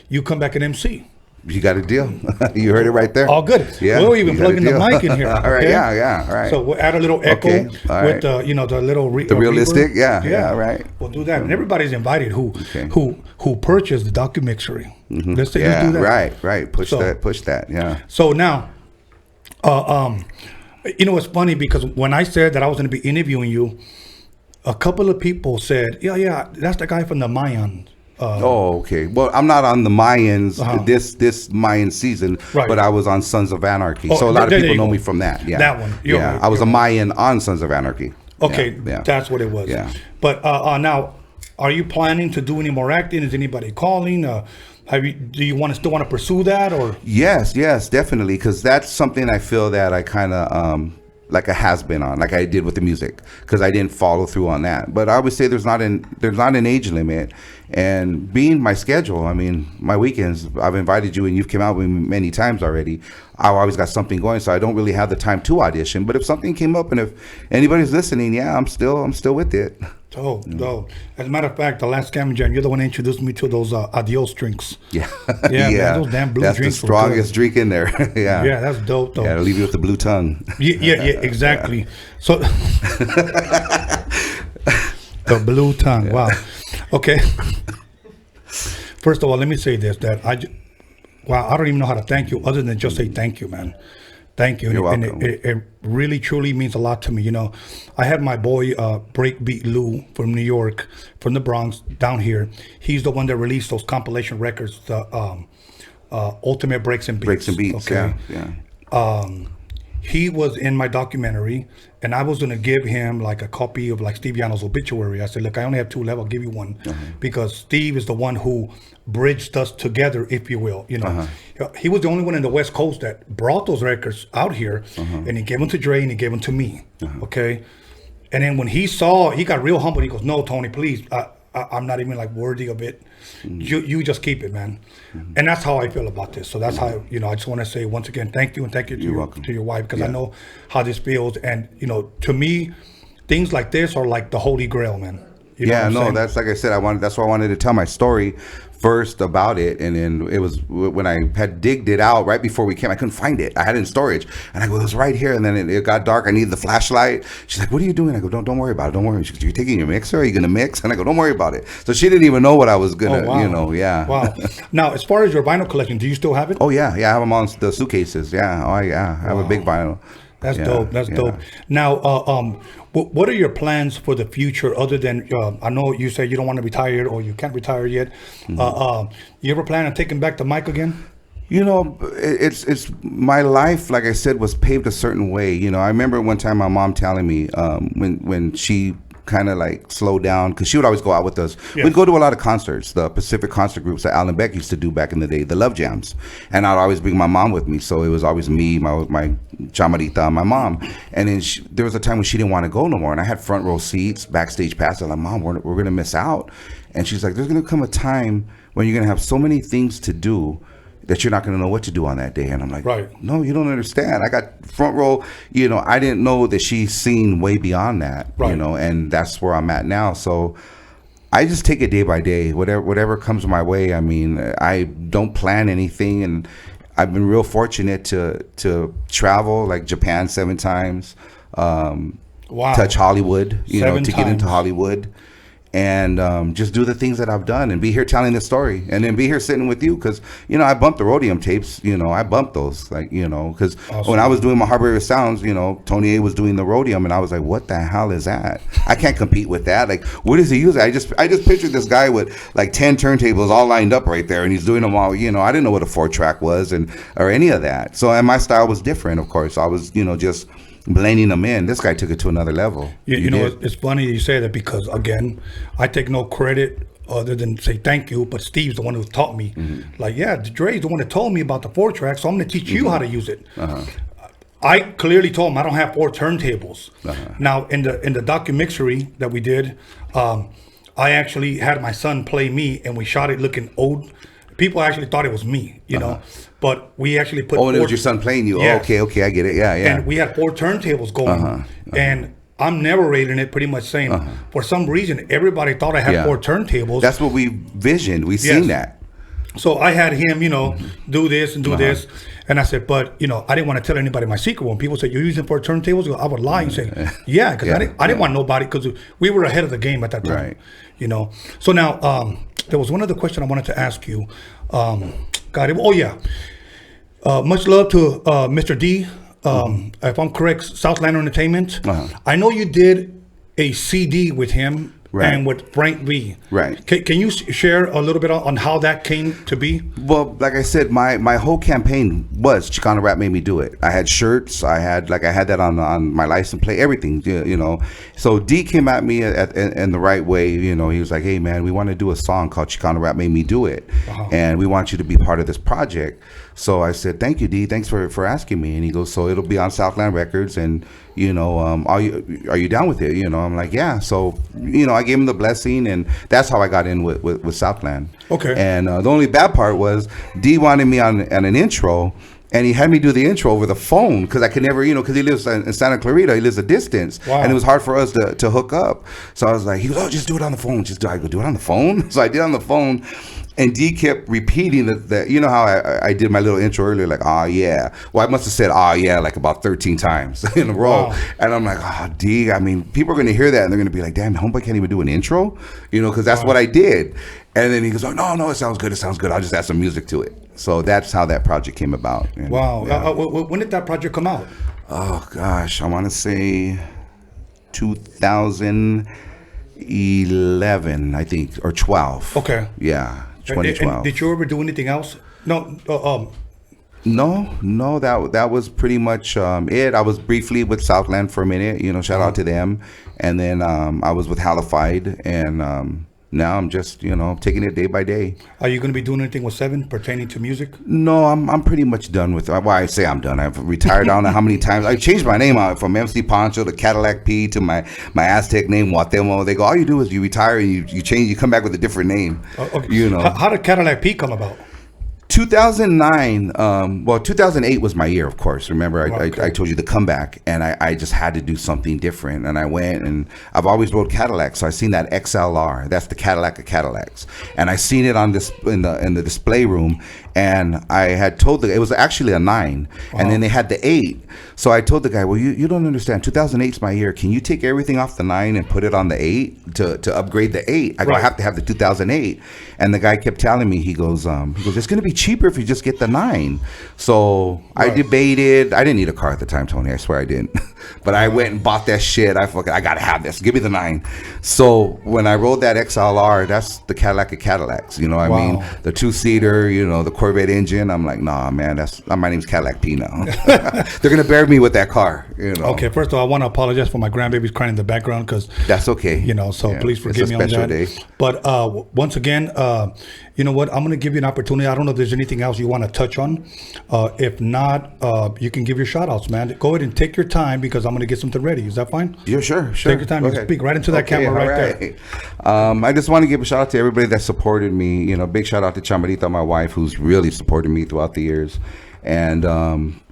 you come back and MC. You got a deal. You heard it right there. All good. Yeah. We're even plugging the mic in here. All right. Okay? Yeah. All right. So we'll add a little echo with the little the realistic. Reverb. Yeah. Right. We'll do that, and everybody's invited who purchased the DOCUMIXERY. Let's do that. Right. Push that. Yeah. So now, it's funny because when I said that I was going to be interviewing you, a couple of people said, "Yeah, that's the guy from the Mayans." Okay. Well, I'm not on the Mayans this Mayan season, but I was on Sons of Anarchy. So a lot of people know me from that. Yeah. That one. I was a Mayan on Sons of Anarchy. Okay, that's what it was. Yeah. But now, are you planning to do any more acting? Is anybody calling? Do you still want to pursue that or? Yes, definitely, because that's something I feel that I kind of like a has been on, like I did with the music, because I didn't follow through on that. But I would say there's not an age limit, and being my schedule, I mean, my weekends, I've invited you and you've come out with me many times already. I've always got something going, so I don't really have the time to audition. But if something came up and if anybody's listening, I'm still with it. No. As a matter of fact, the last Scamming Jam, you're the one that introduced me to those Adios drinks. Yeah. Man, those damn blue that's drinks. That's the strongest drink in there. Yeah, that's dope though. Yeah, it'll leave you with the blue tongue. Yeah, exactly. So the blue tongue. Wow. Okay. First of all, let me say this: that I don't even know how to thank you other than just say thank you, man. Thank you. You're welcome. It really, truly means a lot to me. You know, I had my boy Breakbeat Lou from New York, from the Bronx, down here. He's the one that released those compilation records, the Ultimate Breaks and Beats. Okay. Yeah. He was in my documentary, and I was going to give him like a copy of like Steve YANO's obituary. I said, look, I only have 2 left. I'll give you one because Steve is the one who bridged us together, if you will. You know, he was the only one in the West Coast that brought those records out here, and he gave them to Dre and he gave them to me. Okay. And then when he got real humble. He goes, no, Tony, please. I'm not even like worthy of it. You just keep it, man. And that's how I feel about this. So that's how, I just want to say once again, thank you, and thank you to your wife, because I know how this feels. And, to me, things like this are like the holy grail, man. You know what I'm saying? That's like I said, that's why I wanted to tell my story first about it. And then it was when I had digged it out right before we came, I couldn't find it. I had it in storage, and I go, it was right here. And then it got dark. I needed the flashlight. She's like, what are you doing? I go, don't worry about it. Don't worry. She goes, you're taking your mixer? Are you gonna mix? And I go, don't worry about it. So she didn't even know what I was gonna, Wow. Now, as far as your vinyl collection, do you still have it? Oh yeah. I have them on the suitcases. Yeah. I have a big vinyl. That's dope. That's dope. Now, what are your plans for the future other than, I know you said you don't want to retire or you can't retire yet. You ever plan on taking back the mic again? It's my life, like I said, was paved a certain way. I remember one time my mom telling me when she kind of like slowed down, because she would always go out with us. We'd go to a lot of concerts, the Pacific concert groups that Alan Beck used to do back in the day, the Love Jams, and I'd always bring my mom with me. So it was always me, my chamarita, my mom. And then there was a time when she didn't want to go no more, and I had front row seats, backstage passes. I'm like, Mom, we're gonna miss out. And she's like, there's gonna come a time when you're gonna have so many things to do that you're not going to know what to do on that day. And I'm like, no, you don't understand. I got front row, I didn't know that she's seen way beyond that, and that's where I'm at now. So I just take it day by day, whatever comes my way. I mean, I don't plan anything, and I've been real fortunate to travel, like Japan 7 times, touch Hollywood, to get into Hollywood. and just do the things that I've done and be here telling the story and then be here sitting with you because, you know, I bumped the Roadium tapes, you know, I bumped those, like, you know, because when I was doing my Hardware Sounds, you know, Tony A was doing the Roadium and I was like, what the hell is that? I can't compete with that. Like, what is he using? I just pictured this guy with like 10 turntables all lined up right there and he's doing them all, you know, I didn't know what a 4-track was or any of that. So, and my style was different, of course. I was, you know, just blending them in. This guy took it to another level. You know, it's funny you say that because, again, I take no credit other than say thank you, but Steve's the one who taught me. Like, yeah, Dre's the one that told me about the 4-track, so I'm going to teach you how to use it. I clearly told him I don't have 4 turntables. Now, in the DOCUMIXERY that we did, I actually had my son play me, and we shot it looking old. People actually thought it was me, you know, but we actually put. Oh, and it was your son playing you. Yes. Oh, okay, I get it. Yeah. And we had 4 turntables going, and I'm narrating it, pretty much saying, for some reason, everybody thought I had 4 turntables. That's what we visioned. We seen that. So I had him, you know, do this and do this, and I said, but you know, I didn't want to tell anybody my secret. When people say you're using 4 turntables, I would lie and say, yeah, because I didn't want nobody, because we were ahead of the game at that time, you know. So now. There was one other question I wanted to ask you. Much love to Mr. D. If I'm correct, Southland Entertainment. I know you did a CD with him and with Frank V. Can you share a little bit on how that came to be? Well, like I said, my whole campaign was Chicano Rap Made Me Do It. I had shirts. I had that on my license plate, everything, you know. So D came at me in the right way, you know. He was like, hey, man, we want to do a song called Chicano Rap Made Me Do It. And we want you to be part of this project. So I said, thank you, D. Thanks for asking me. And he goes, so it'll be on Southland Records. And, you know, are you down with it? You know, I'm like, yeah. So, you know, I gave him the blessing. And that's how I got in with Southland. Okay. And the only bad part was D wanted me on an intro. And he had me do the intro over the phone because I could never, you know, because he lives in Santa Clarita. He lives a distance. And it was hard for us to hook up. So I was like, he goes, oh, just do it on the phone. I go, do it on the phone? So I did it on the phone. And D kept repeating that, you know how I did my little intro earlier, like, oh, yeah. Well, I must have said, oh, yeah, like about 13 times in a row. And I'm like, oh, D, I mean, people are going to hear that and they're going to be like, damn, homeboy can't even do an intro, you know, because that's what I did. And then he goes, oh, no, it sounds good. I'll just add some music to it. So that's how that project came about. And, when did that project come out? Oh, gosh, I want to say 2011, I think, or 12. Okay. Yeah. 2012. And did you ever do anything else? No. No. That was pretty much it. I was briefly with Southland for a minute. You know, shout out to them. And then I was with Halified, and now I'm just, you know, taking it day by day. Are you going to be doing anything with 7 pertaining to music? No, I'm pretty much done with. Well, I say I'm done. I've retired. I don't know how many times I changed my name out from MC Pancho to Cadillac P to my Aztec name Guatemala. They go, all you do is you retire and you change. You come back with a different name. Okay. You know. How did Cadillac P come about? 2009, 2008 was my year, of course. Remember, I told you the comeback, and I just had to do something different. And I went, and I've always rode Cadillacs, so I seen that XLR. That's the Cadillac of Cadillacs, and I seen it on this in the display room. And I had told it was actually a 9, and then they had the 8. So I told the guy, well, you don't understand. 2008's my year. Can you take everything off the 9 and put it on the 8 to upgrade the 8? I go, I have to have the 2008. And the guy kept telling me, he goes, it's going to be cheaper if you just get the 9. So I debated. I didn't need a car at the time, Tony. I swear I didn't. But I went and bought that shit. I got to have this. Give me the 9. So when I rode that XLR, that's the Cadillac of Cadillacs. You know what I mean? The 2-seater, you know, the Corvette engine. I'm like, nah, man, my name's Cadillac P now. They're going to bury me with that car, you know. Okay, first of all, I want to apologize for my grandbabies crying in the background because that's okay. You know, so please forgive me on that. It's a special day. But once again, you know what? I'm going to give you an opportunity. I don't know if there's anything else you want to touch on. If not, you can give your shout outs, man. Go ahead and take your time because I'm going to get something ready. Is that fine? Yeah, sure. Take your time. You speak right into that camera right there. I just want to give a shout out to everybody that supported me. You know, big shout out to Chamarita, my wife, who's really supported me throughout the years. And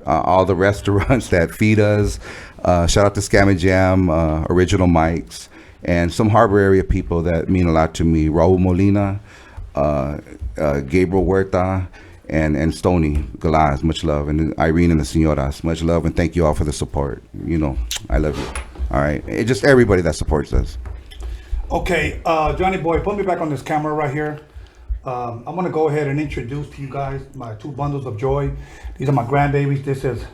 all the restaurants that feed us. Shout out to Scam and Jam, Original Mics, and some harbor area people that mean a lot to me. Raul Molina, Gabriel Huerta, and Stony Galaz, much love. And Irene and the Senoras, much love. And thank you all for the support. You know, I love you. All right. Just everybody that supports us. Okay, Johnny Boy, put me back on this camera right here. I'm going to go ahead and introduce to you guys my two bundles of joy. These are my grandbabies. This is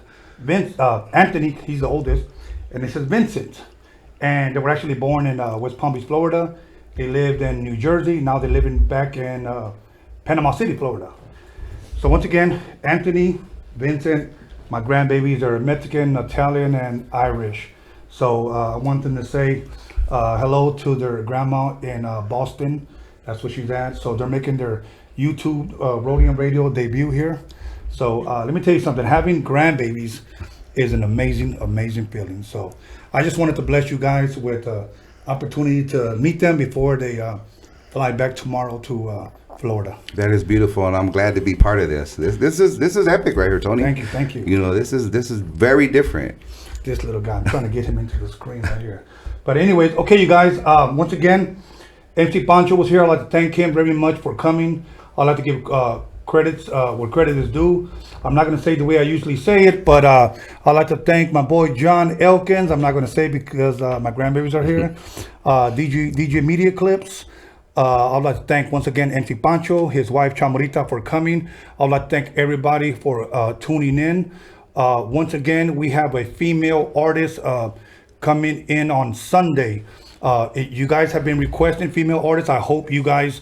Anthony, he's the oldest, and this is Vincent. And they were actually born in West Palm Beach, Florida. They lived in New Jersey. Now they're living back in Panama City, Florida. So once again, Anthony, Vincent, my grandbabies are Mexican, Italian, and Irish. So I want them to say hello to their grandma in Boston. That's where she's at. So they're making their YouTube Roadium Radio debut here. So let me tell you something. Having grandbabies is an amazing, amazing feeling. So I just wanted to bless you guys with opportunity to meet them before they fly back tomorrow to Florida. That is beautiful, and I'm glad to be part of this. This is epic right here, Tony. Thank you. You know, this is very different. This little guy, I'm trying to get him into the screen right here. But anyways, okay, you guys. Once again, MC Pancho was here. I'd like to thank him very much for coming. I'd like to give credits where credit is due. I'm not going to say the way I usually say it, but I'd like to thank my boy John Elkins. I'm not going to say because my grandbabies are here. DJ Media Clips. I'd like to thank once again MC Pancho, his wife Chamorita for coming. I'd like to thank everybody for tuning in. Once again, we have a female artist coming in on Sunday. You guys have been requesting female artists. I hope you guys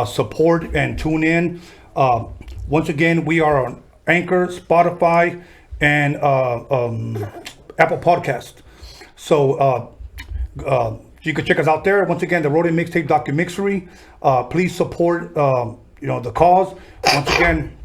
support and tune in. Once again, we are on Anchor, Spotify, and Apple Podcast. So you can check us out there. Once again, the Roadium Mixtape DOCUMIXERY. Please support the cause. Once again,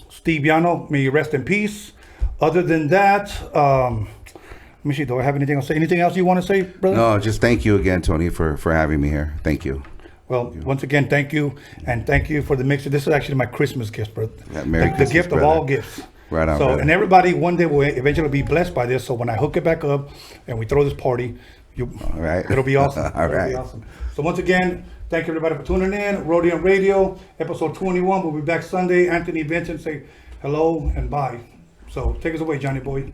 Steve YANO, may you rest in peace. Other than that, let me see, do I have anything else? Anything else you want to say, brother? No, just thank you again, Tony, for having me here. Thank you. Well, once again, thank you, and thank you for the mixer. This is actually my Christmas gift, brother. Yeah, Merry the Christmas, gift brother. of all gifts. Right on, So, brother. and everybody one day will eventually be blessed by this. So when I hook it back up and we throw this party, all right. It'll be awesome. All It'll right. be awesome. So once again, thank you everybody for tuning in. Roadium Radio, episode 21. We'll be back Sunday. Anthony, Vincent, say hello and bye. So take us away, Johnny Boy.